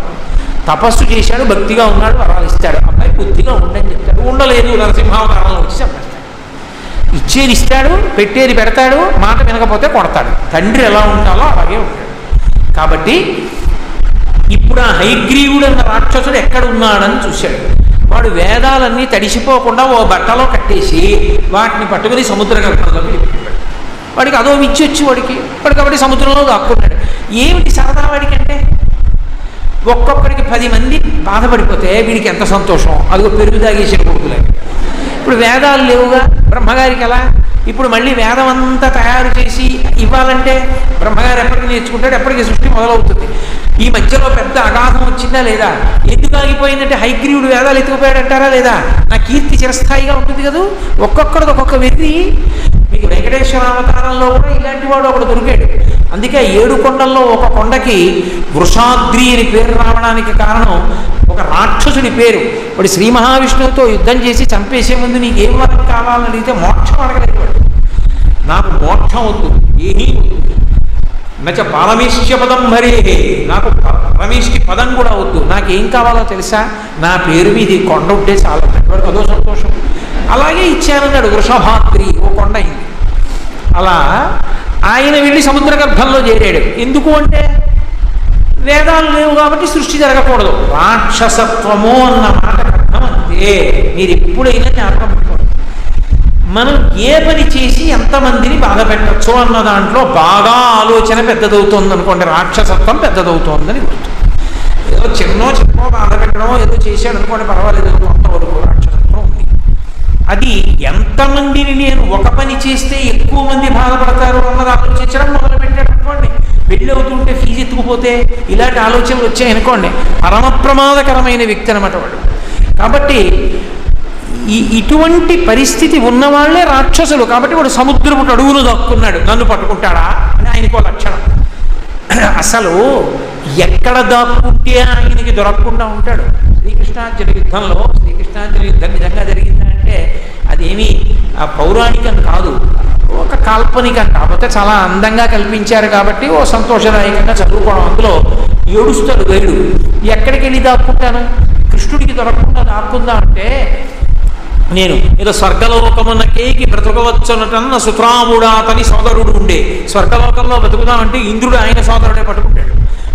తపస్సు చేశాడు, భక్తిగా ఉన్నాడు, వరాలు ఇస్తాడు. అబ్బాయి బుద్ధిగా ఉండని చెప్తాడు. ఉండలేదు, నరసింహావతారంలో వచ్చి చంపేస్తాడు. ఇచ్చేది ఇస్తాడు, పెట్టేది పెడతాడు, మాట వినకపోతే కొడతాడు. తండ్రి ఎలా ఉంటాలో అలాగే ఉంటాడు. కాబట్టి ఇప్పుడు ఆ హయగ్రీవుడు అన్న రాక్షసుడు ఎక్కడ ఉన్నాడని చూశాడు. వాడు వేదాలన్నీ తడిసిపోకుండా ఓ బట్టలో కట్టేసి వాటిని పట్టుకుని సముద్ర గర్భంలోకి వెళ్ళిపోయాడు. వాడికి అదో విచ్చి వచ్చి వాడికి కాబట్టి సముద్రంలో దాక్కున్నాడు. ఏమిటి సరదా వాడికి అంటే, ఒక్కొక్కడికి 10 మంది బాధపడిపోతే వీడికి ఎంత సంతోషం. అదిగో పెరుగు తాగేసిన కొడుకులే. ఇప్పుడు వేదాలు లేవుగా బ్రహ్మగారికి ఎలా? ఇప్పుడు మళ్ళీ వేదం అంతా తయారు చేసి ఇవ్వాలంటే బ్రహ్మగారు ఎప్పటికీ నేర్చుకుంటాడు, ఎప్పటికీ సృష్టి మొదలవుతుంది. ఈ మధ్యలో పెద్ద అగాధం వచ్చిందా లేదా? ఎందుకు ఆగిపోయిందంటే హయగ్రీవుడు వేదాలు ఎత్తుకుపోయాడంటారా లేదా? నా కీర్తి చిరస్థాయిగా ఉంటుంది కదా. ఒక్కొక్కడిది ఒక్కొక్క వెర్రి. మీకు వెంకటేశ్వర అవతారంలో కూడా ఇలాంటి వాడు ఒకడు దొరికాడు. అందుకే 7 కొండల్లో ఒక కొండకి వృషాద్రి అని పేరు రావడానికి కారణం ఒక రాక్షసుడి పేరు. వాడు శ్రీ మహావిష్ణువుతో యుద్ధం చేసి చంపేసే ముందు నీకు ఏం వరం కావాలని అడిగితే మోక్షం అడగలేదు వాడు. నాకు మోక్షం వద్దు, ఏమీ వద్దు, నచ పారమేశ్య పదం హరే, నాకు పరమేశ్వరి పదం కూడా వద్దు, నాకేం కావాలో తెలుసా, నా పేరు మీద ఈ కొండ ఉంటే చాలా వాడికి అదో సంతోషం. అలాగే ఇచ్చానన్నాడు. వృషభాద్రి ఓ కొండ అయింది. అలా ఆయన వెళ్ళి సముద్ర గర్భంలో చేరాడు. ఎందుకు అంటే వేదాలు లేవు కాబట్టి సృష్టి జరగకూడదు. రాక్షసత్వము అన్న మాటకు అర్థం అంతే. మీరు ఎప్పుడైనా జ్ఞాపకం పెట్టుకోండి. మనం ఏ పని చేసి ఎంతమందిని బాధ పెట్టచ్చు అన్న దాంట్లో బాగా ఆలోచన పెద్దదవుతోంది అనుకోండి, రాక్షసత్వం పెద్దదవుతోందని గుర్తు. ఏదో చిన్నో బాధ పెట్టడమో ఏదో చేశాడు అనుకోండి, పర్వాలేదు, కొంతవరకు రాక్షసత్వం ఉంది. అది ఎంతమందిని నేను ఒక పని చేస్తే ఎక్కువ మంది బాధపడతారు అన్నది ఆలోచించడం మొదలు పెట్టాడు అనుకోండి, పెళ్ళి అవుతుంటే ఫీజు ఎత్తుకుపోతే ఇలాంటి ఆలోచనలు వచ్చాయనుకోండి, పరమ ప్రమాదకరమైన వ్యక్తి అనమాట వాడు. కాబట్టి ఇటువంటి పరిస్థితి ఉన్నవాళ్లే రాక్షసులు. కాబట్టి వాడు సముద్రపు అడుగును దక్కున్నాడు. నన్ను పట్టుకుంటాడా అని ఆయనకో లక్షణం. అసలు ఎక్కడ దాక్కుంటే ఆయనకి దొరకకుండా ఉంటాడు. శ్రీకృష్ణార్జున యుద్ధంలో శ్రీకృష్ణార్జున యుద్ధం నిజంగా జరిగిందంటే అదేమీ పౌరాణికం కాదు, ఒక కాల్పనికం. కాకపోతే చాలా అందంగా కల్పించారు కాబట్టి ఓ సంతోషదాయకంగా చదువుకోవడం. అందులో ఏడుస్తాడు గైడు. ఎక్కడికి వెళ్ళి దాక్కుంటాను, కృష్ణుడికి దొరకకుండా దాక్కుందా అంటే, నేను ఏదో స్వర్గలోకమున్న కేకి బ్రతకవచ్చునటన్న సుత్రాముడా అతని సోదరుడు ఉండే, స్వర్గలోకంలో బ్రతుకుదామంటే ఇంద్రుడు ఆయన సోదరుడే పట్టుకుంటాడు.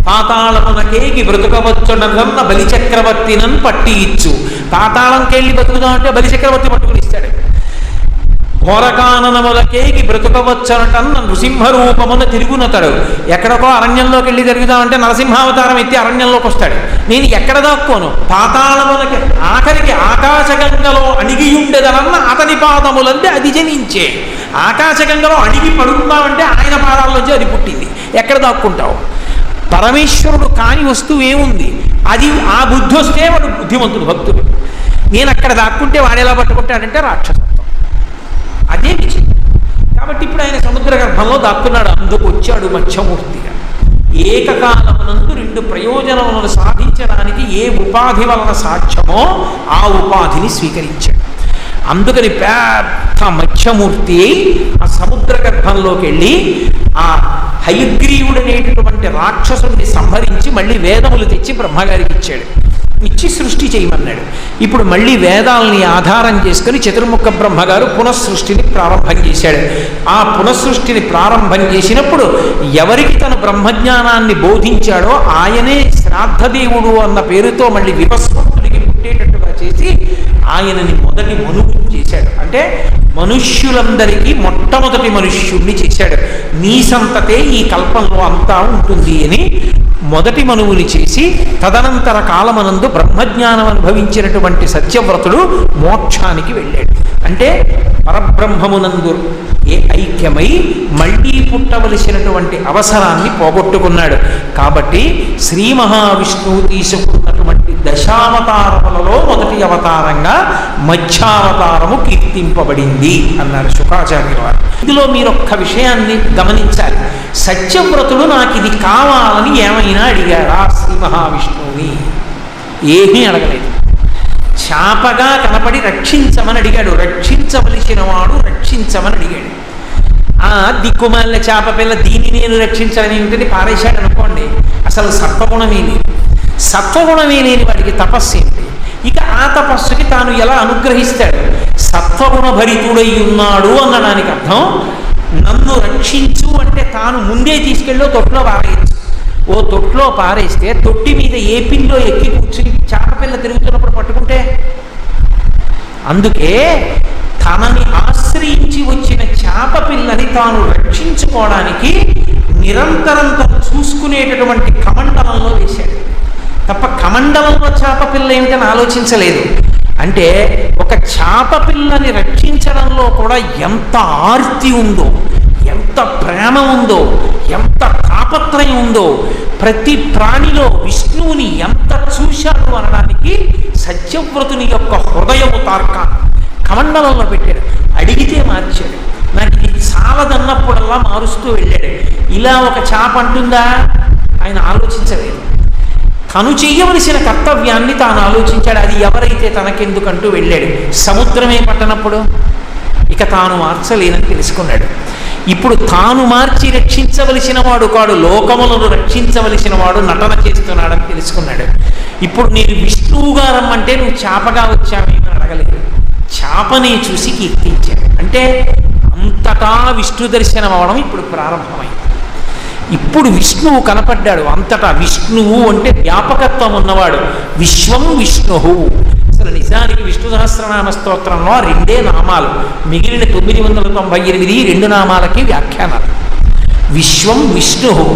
పాతాళమున కేకి బ్రతుకవచ్చునన్న బలిచక్రవర్తినని పట్టి ఇచ్చు, పాతాళంకెళ్ళి బతుకుదామంటే బలిచక్రవర్తి పట్టుకుని ఇస్తాడు. ఘోరకాననములకేకి బ్రతుకవచ్చనటన్న నృసింహరూపమున తిరుగునతడు, ఎక్కడికో అరణ్యంలోకి వెళ్ళి తిరుగుదామంటే నరసింహావతారం ఎత్తి అరణ్యంలోకి వస్తాడు. నేను ఎక్కడ దాక్కోను, పాతాళములకి ఆఖరికి ఆకాశగంగలో అణిగియుండెదనన్న అతని పాదములంటే అది జనించే. ఆకాశగంగలో అణిగి పడుకుందామంటే ఆయన పాదాల్లోంచి అది పుట్టింది. ఎక్కడ దాక్కుంటావు? పరమేశ్వరుడు కాని వస్తువు ఏముంది, అది ఆ బుద్ధి వస్తే వాడు బుద్ధిమంతుడు, భక్తుడు. నేను అక్కడ దాక్కుంటే వాడేలా పట్టుకుంటాడంటే రాక్షసత్వం. అదే విజయం. కాబట్టి ఇప్పుడు ఆయన సముద్ర గర్భంలో దాక్కున్నాడు. అందుకు వచ్చాడు మత్స్యమూర్తిగా. ఏకకాలమునందు 2 ప్రయోజనములను సాధించడానికి ఏ ఉపాధి వలన సాధ్యమో ఆ ఉపాధిని స్వీకరించాడు. అందుకని పెద్ద మత్స్యమూర్తి ఆ సముద్ర గర్భంలోకి వెళ్ళి ఆ హయగ్రీవుడనేటటువంటి రాక్షసుడిని సంహరించి మళ్ళీ వేదములు తెచ్చి బ్రహ్మగారికి ఇచ్చాడు. ఇచ్చి సృష్టి చేయమన్నాడు. ఇప్పుడు మళ్ళీ వేదాలని ఆధారం చేసుకుని చతుర్ముఖ బ్రహ్మగారు పునఃసృష్టిని ప్రారంభం చేశాడు. ఆ పునఃసృష్టిని ప్రారంభం చేసినప్పుడు ఎవరికి తన బ్రహ్మజ్ఞానాన్ని బోధించాడో ఆయనే శ్రాద్ధదేవుడు అన్న పేరుతో మళ్ళీ వివస్వంతుడికి పుట్టేటట్టుగా చేసి ఆయనని మొదటి మనువు చేశాడు. అంటే మనుష్యులందరికీ మొట్టమొదటి మనుష్యుణ్ణి చేశాడు. నీ సంతతే ఈ కల్పంలో అంతా ఉంటుంది అని మొదటి మనువుని చేసి తదనంతర కాలమనందు బ్రహ్మజ్ఞానం అనుభవించినటువంటి సత్యవ్రతుడు మోక్షానికి వెళ్ళాడు. అంటే పరబ్రహ్మమునందు ఐక్యమై మళ్ళీ పుట్టవలసినటువంటి అవసరాన్ని పోగొట్టుకున్నాడు. కాబట్టి శ్రీ మహావిష్ణువు తీసుకున్నటువంటి దశావతారములలో మొదటి అవతారంగా మధ్యావతారము కీర్తింపబడింది అన్నారు శుకాచార్యుల వారు. ఇందులో మీరొక్క విషయాన్ని గమనించాలి. సత్యవ్రతుడు నాకు ఇది కావాలని ఏమైనా అడిగారా శ్రీ మహావిష్ణువుని? ఏమీ అడగలేదు. చాపగా కనపడి రక్షించమని అడిగాడు. రక్షించవలసిన వాడు రక్షించమని అడిగాడు. ఆ దిక్కుమాలిన చేప పిల్ల దీన్ని నేను రక్షించాలని ఏమిటని పారేశాడు అనుకోండి, అసలు సత్వగుణమే లేదు. సత్వగుణమే లేని వాడికి తపస్సు ఏంటి? ఇక ఆ తపస్సుకి తాను ఎలా అనుగ్రహిస్తాడు? సత్వగుణ భరితుడై ఉన్నాడు అన్నదానికి అర్థం నన్ను రక్షించు అంటే తాను ముందే తీసుకెళ్ళి తొట్లో పారేయచ్చు. ఓ తొట్లో పారేస్తే తొట్టి మీద ఏ పిల్లో ఎక్కి కూర్చుని చేపపిల్ల తిరుగుతున్నప్పుడు పట్టుకుంటే, అందుకే తనని ఆశ్రయించి వచ్చిన చేప పిల్లని తాను రక్షించుకోవడానికి నిరంతరం తను చూసుకునేటటువంటి కమండలంలో వేశాడు తప్ప కమండలంలో చేప పిల్ల ఏమిటని ఆలోచించలేదు. అంటే ఒక చేప పిల్లని రక్షించడంలో కూడా ఎంత ఆర్తి ఉందో, ఎంత ప్రేమ ఉందో, ఎంత తాపత్రయం ఉందో, ప్రతి ప్రాణిలో విష్ణువుని ఎంత చూశాడు అనడానికి సత్యవ్రతుని యొక్క హృదయము తార్కాన్ని కమండలంలో పెట్టాడు. అడిగితే మార్చాడు. నాకు ఇది చాలదన్నప్పుడల్లా మారుస్తూ వెళ్ళాడు. ఇలా ఒక చాప అంటుందా? ఆయన ఆలోచించలేదు. తను చెయ్యవలసిన కర్తవ్యాన్ని తాను ఆలోచించాడు. అది ఎవరైతే తనకెందుకంటూ వెళ్ళాడు. సముద్రమే పట్టనప్పుడు ఇక తాను మార్చలేనని తెలుసుకున్నాడు. ఇప్పుడు తాను మార్చి రక్షించవలసిన వాడు కాడు, లోకములను రక్షించవలసిన వాడు నటన చేస్తున్నాడని తెలుసుకున్నాడు. ఇప్పుడు నేను విష్ణువుగా రమ్మంటే నువ్వు చాపగా వచ్చావేమని అడగలేదు, చాపనే చూసి కీర్తించాడు. అంటే అంతటా విష్ణు దర్శనం అవడం ఇప్పుడు ప్రారంభమైంది. ఇప్పుడు విష్ణువు కనపడ్డాడు అంతటా. విష్ణువు అంటే వ్యాపకత్వం ఉన్నవాడు. విశ్వం విష్ణువు. అసలు నిజానికి విష్ణు సహస్రనామ స్తోత్రంలో 2 నామాలు, మిగిలిన 998 2 నామాలకి వ్యాఖ్యానాలు. విశ్వం విష్ణువు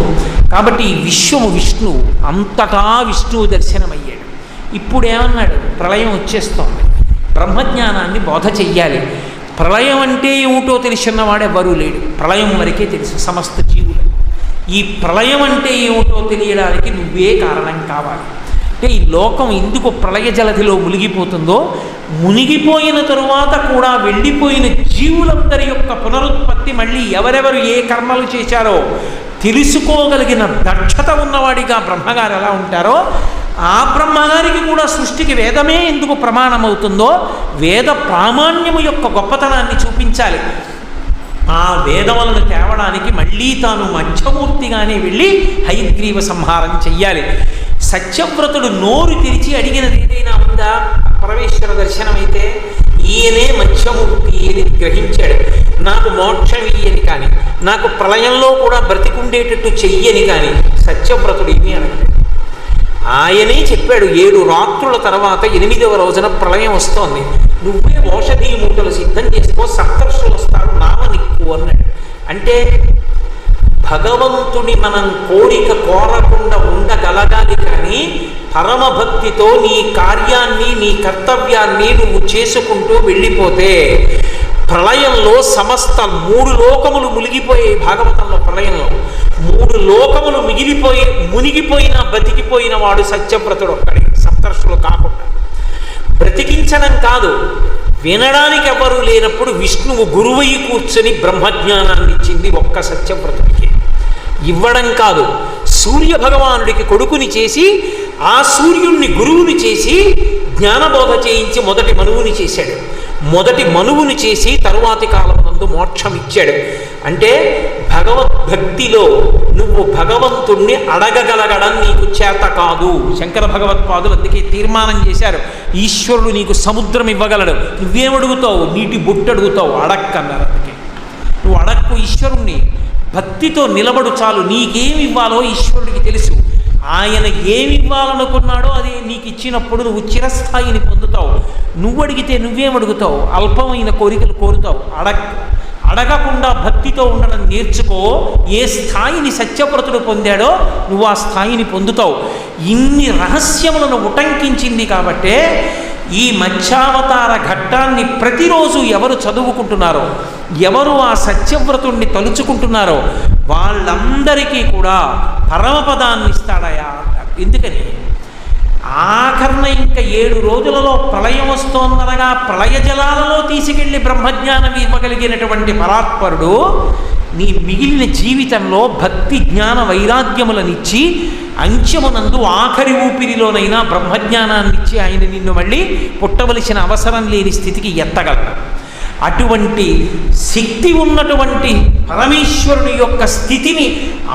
కాబట్టి ఈ విశ్వము విష్ణువు, అంతటా విష్ణువు దర్శనమయ్యాడు. ఇప్పుడు ఏమన్నాడు? ప్రళయం వచ్చేస్తోంది, బ్రహ్మజ్ఞానాన్ని బోధ చెయ్యాలి. ప్రళయం అంటే ఏమిటో తెలిసిన్నవాడు ఎవ్వరూ లేడు. ప్రళయం వరకే తెలుసు సమస్త జీవులు. ఈ ప్రళయం అంటే ఏమిటో తెలియడానికి నువ్వే కారణం కావాలి. అంటే ఈ లోకం ఎందుకు ప్రళయ జలధిలో మునిగిపోతుందో, మునిగిపోయిన తరువాత కూడా వెళ్ళిపోయిన జీవులందరి యొక్క పునరుత్పత్తి మళ్ళీ ఎవరెవరు ఏ కర్మలు చేశారో తెలుసుకోగలిగిన దక్షత ఉన్నవాడిగా బ్రహ్మగారు ఎలా ఉంటారో, ఆ బ్రహ్మగారికి కూడా సృష్టికి వేదమే ఎందుకు ప్రమాణమవుతుందో వేద ప్రామాణ్యము యొక్క గొప్పతనాన్ని చూపించాలి. ఆ వేదములను తేవడానికి మళ్ళీ తాను మధ్యమూర్తిగానే వెళ్ళి హయగ్రీవ సంహారం చెయ్యాలి. సత్యవ్రతుడు నోరు తెరిచి అడిగినది ఏదైనా ఉందా? పరమేశ్వర దర్శనమైతే ఈయనే మధ్యమూర్తి అని గ్రహించాడు. నాకు మోక్షం ఇయ్యని కానీ, నాకు ప్రళయంలో కూడా బ్రతికుండేటట్టు చెయ్యని కానీ సత్యవ్రతుడు ఏమీ అడగడు. ఆయనే చెప్పాడు, 7 రాత్రుల తర్వాత 8వ రోజున ప్రళయం వస్తోంది, నువ్వే ఔషధీ మూటలు సిద్ధం చేసుకో, సప్తర్షులు వస్తారు, నామ నిక్కు అన్నాడు. అంటే భగవంతుని మనం కోరకుండా ఉండగలగాలి. కానీ పరమభక్తితో నీ కార్యాన్ని, నీ కర్తవ్యాన్ని నువ్వు చేసుకుంటూ వెళ్ళిపోతే ప్రళయంలో సమస్త 3 లోకములు మునిగిపోయాయి. భాగవతంలో ప్రళయంలో 3 లోకములు మునిగిపోయినా బతికిపోయిన వాడు సత్యవ్రతుడు ఒక్కడే, సప్తర్షులు కాకుండా. బ్రతికించడం కాదు, వినడానికి ఎవరూ లేనప్పుడు విష్ణువు గురువై కూర్చొని బ్రహ్మజ్ఞానాన్ని ఇచ్చింది ఒక్క సత్యవ్రతుడికి. ఇవ్వడం కాదు, సూర్య భగవానుడికి కొడుకుని చేసి ఆ సూర్యుణ్ణి గురువుని చేసి జ్ఞానబోధ చేయించి మొదటి మనువుని చేశాడు. మొదటి మనువుని చేసి తరువాతి కాలమునందు మోక్షం ఇచ్చాడు. అంటే భగవద్భక్తిలో నువ్వు భగవంతుణ్ణి అడగగలగడం నీకు చేత కాదు. శంకర భగవత్పాదులు అందుకే తీర్మానం చేశారు, ఈశ్వరుడు నీకు సముద్రం ఇవ్వగలడు, నువ్వేమడుగుతావు? నీటి బొట్టు అడుగుతావు, అడక్కన్నారు. అందుకే నువ్వు అడక్కు ఈశ్వరుణ్ణి, భక్తితో నిలబడు చాలు. నీకేమి ఇవ్వాలో ఈశ్వరుడికి తెలుసు. ఆయన ఏమి ఇవ్వాలనుకున్నాడో అది నీకు ఇచ్చినప్పుడు నువ్వు చిరస్థాయిని పొందుతావు. నువ్వు అడిగితే నువ్వేమడుగుతావు? అల్పమైన కోరికలు కోరుతావు. అడగకుండా భక్తితో ఉండడం నేర్చుకో. ఏ స్థాయిని సత్యవ్రతుడు పొందాడో నువ్వు ఆ స్థాయిని పొందుతావు. ఇన్ని రహస్యములను ఉటంకించింది కాబట్టే ఈ మత్స్యావతార ఘట్టాన్ని ప్రతిరోజు ఎవరు చదువుకుంటున్నారో, ఎవరు ఆ సత్యవ్రతుణ్ణి తలుచుకుంటున్నారో వాళ్ళందరికీ కూడా పరమపదాన్ని ఇస్తాడయా అంటారు. ఎందుకని ఆఖరణ ఇంకా 7 రోజులలో ప్రళయం వస్తోందనగా ప్రళయ జలాలలో తీసుకెళ్లి బ్రహ్మజ్ఞానం ఇవ్వగలిగినటువంటి పరాత్పరుడు నీ మిగిలిన జీవితంలో భక్తి జ్ఞాన వైరాగ్యములనిచ్చి అంత్యమునందు ఆఖరి ఊపిరిలోనైనా బ్రహ్మజ్ఞానాన్నిచ్చి ఆయన నిన్ను మళ్ళీ పుట్టవలసిన అవసరం లేని స్థితికి ఎత్తగలడు. అటువంటి శక్తి ఉన్నటువంటి పరమేశ్వరుని యొక్క స్థితిని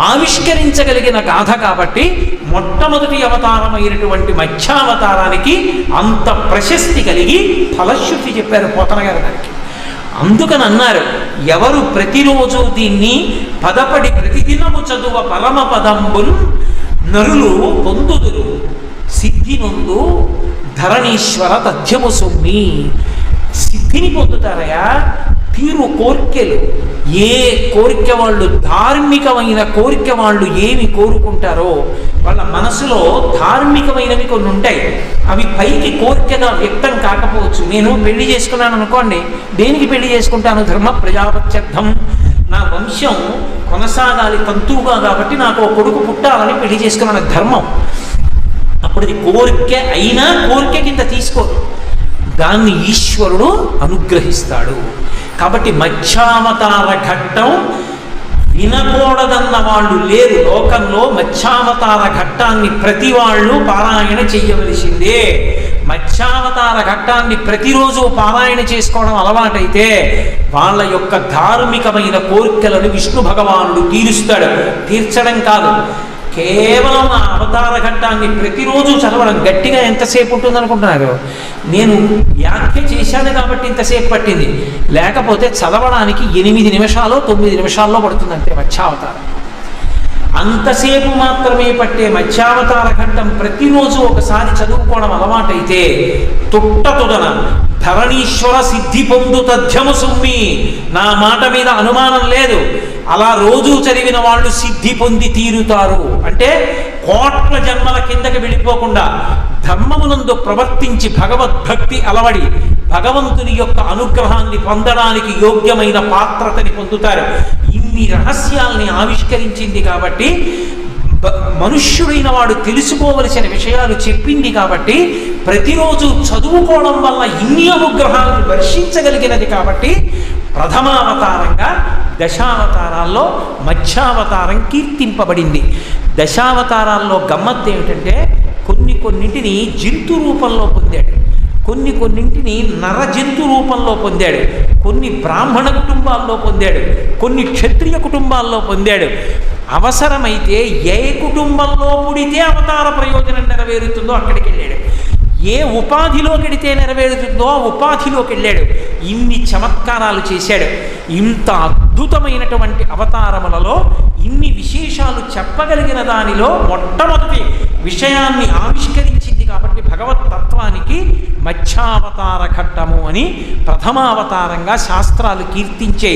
ఆవిష్కరించగలిగిన గాథ కాబట్టి మొట్టమొదటి అవతారమైనటువంటి మత్స్యావతారానికి అంత ప్రశస్తి కలిగి ఫలశ్రుతి చెప్పారు పోతన గారు దానికి. అందుకని అన్నారు, ఎవరు ప్రతిరోజు దీన్ని పదపడి ప్రతిదినము చదువ పరమ పదంబుల్ నరులు పొందుదురు సిద్ధి నుండు ధరణీశ్వర తథ్యము సొమ్మి. సిద్ధిని పొందుతారయా తీరు కోరికలు. ఏ కోరిక వాళ్ళు, ధార్మికమైన కోరిక వాళ్ళు ఏమి కోరుకుంటారో వాళ్ళ మనసులో ధార్మికమైనవి కొన్ని ఉంటాయి. అవి పైకి కోరికగా వ్యక్తం కాకపోవచ్చు. నేను పెళ్లి చేసుకున్నాను అనుకోండి, దేనికి పెళ్లి చేసుకుంటాను? ధర్మ ప్రజాపత్యర్థం, నా వంశం కొనసాగాలి తంతువుగా కాబట్టి నాకు ఒక కొడుకు పుట్టాలని పెళ్లి చేసుకున్నాను, ధర్మం. అప్పుడు ఇది కోరిక అయినా కోరిక కింద తీసుకోరు, దాన్ని ఈశ్వరుడు అనుగ్రహిస్తాడు. కాబట్టి మత్స్యావతార ఘట్టం వినకూడదన్న వాళ్ళు లేరు లోకంలో. మత్స్యావతార ఘట్టాన్ని ప్రతి వాళ్ళు పారాయణ చెయ్యవలసిందే. మత్స్యావతార ఘట్టాన్ని ప్రతిరోజు పారాయణ చేసుకోవడం అలవాటైతే వాళ్ళ యొక్క ధార్మికమైన కోరికలను విష్ణు భగవానుడు తీరుస్తాడు. తీర్చడం కాదు, కేవలం ఆ అవతార ఘట్టాన్ని ప్రతిరోజు చదవడం. గట్టిగా ఎంతసేపు ఉంటుంది అనుకుంటున్నారు? నేను వ్యాఖ్య చేశాను కాబట్టి ఇంతసేపు పట్టింది, లేకపోతే చదవడానికి 8 నిమిషాలు 9 నిమిషాల్లో పడుతుంది అంతే మత్స్యావతారం. అంతసేపు మాత్రమే పట్టే మత్స్యావతార ఘట్టం ప్రతిరోజు ఒకసారి చదువుకోవడం అలవాటైతే తుట్టతుదన ధరణీశ్వర సిద్ధి పొందు తథ్యము సుమ్మి, నా మాట మీద అనుమానం లేదు. అలా రోజు చదివిన వాళ్ళు సిద్ధి పొంది తీరుతారు. అంటే కోట్ల జన్మల కిందకి వెళ్ళిపోకుండా ధర్మమునందు ప్రవర్తించి భగవద్భక్తి అలవడి భగవంతుని యొక్క అనుగ్రహాన్ని పొందడానికి యోగ్యమైన పాత్రతని పొందుతారు. ఇన్ని రహస్యాల్ని ఆవిష్కరించింది కాబట్టి, మనుష్యుడైన వాడు తెలుసుకోవలసిన విషయాలు చెప్పింది కాబట్టి, ప్రతిరోజు చదువుకోవడం వల్ల ఇన్ని అనుగ్రహాలను వర్షించగలిగినది కాబట్టి ప్రథమావతారంగా దశావతారాల్లో మత్స్యావతారం కీర్తింపబడింది. దశావతారాల్లో గమ్మత్తు ఏమిటంటే కొన్నింటిని జంతు రూపంలో పొందాడు, కొన్నింటిని నరజంతు రూపంలో పొందాడు, కొన్ని బ్రాహ్మణ కుటుంబాల్లో పొందాడు, కొన్ని క్షత్రియ కుటుంబాల్లో పొందాడు. అవసరమైతే ఏ కుటుంబంలో పుడితే అవతార ప్రయోజనం నెరవేరుతుందో అక్కడికి వెళ్ళాడు. ఏ ఉపాధిలోకి వెడితే నెరవేరుతుందో ఆ ఉపాధిలోకి వెళ్ళాడు. ఇన్ని చమత్కారాలు చేశాడు. ఇంత అద్భుతమైనటువంటి అవతారములలో ఇన్ని విశేషాలు చెప్పగలిగిన దానిలో మొట్టమొదటి విషయాన్ని ఆవిష్కరించింది కాబట్టి భగవత్ తత్వానికి మత్స్యావతార ఘట్టము అని ప్రథమావతారంగా శాస్త్రాలు కీర్తించే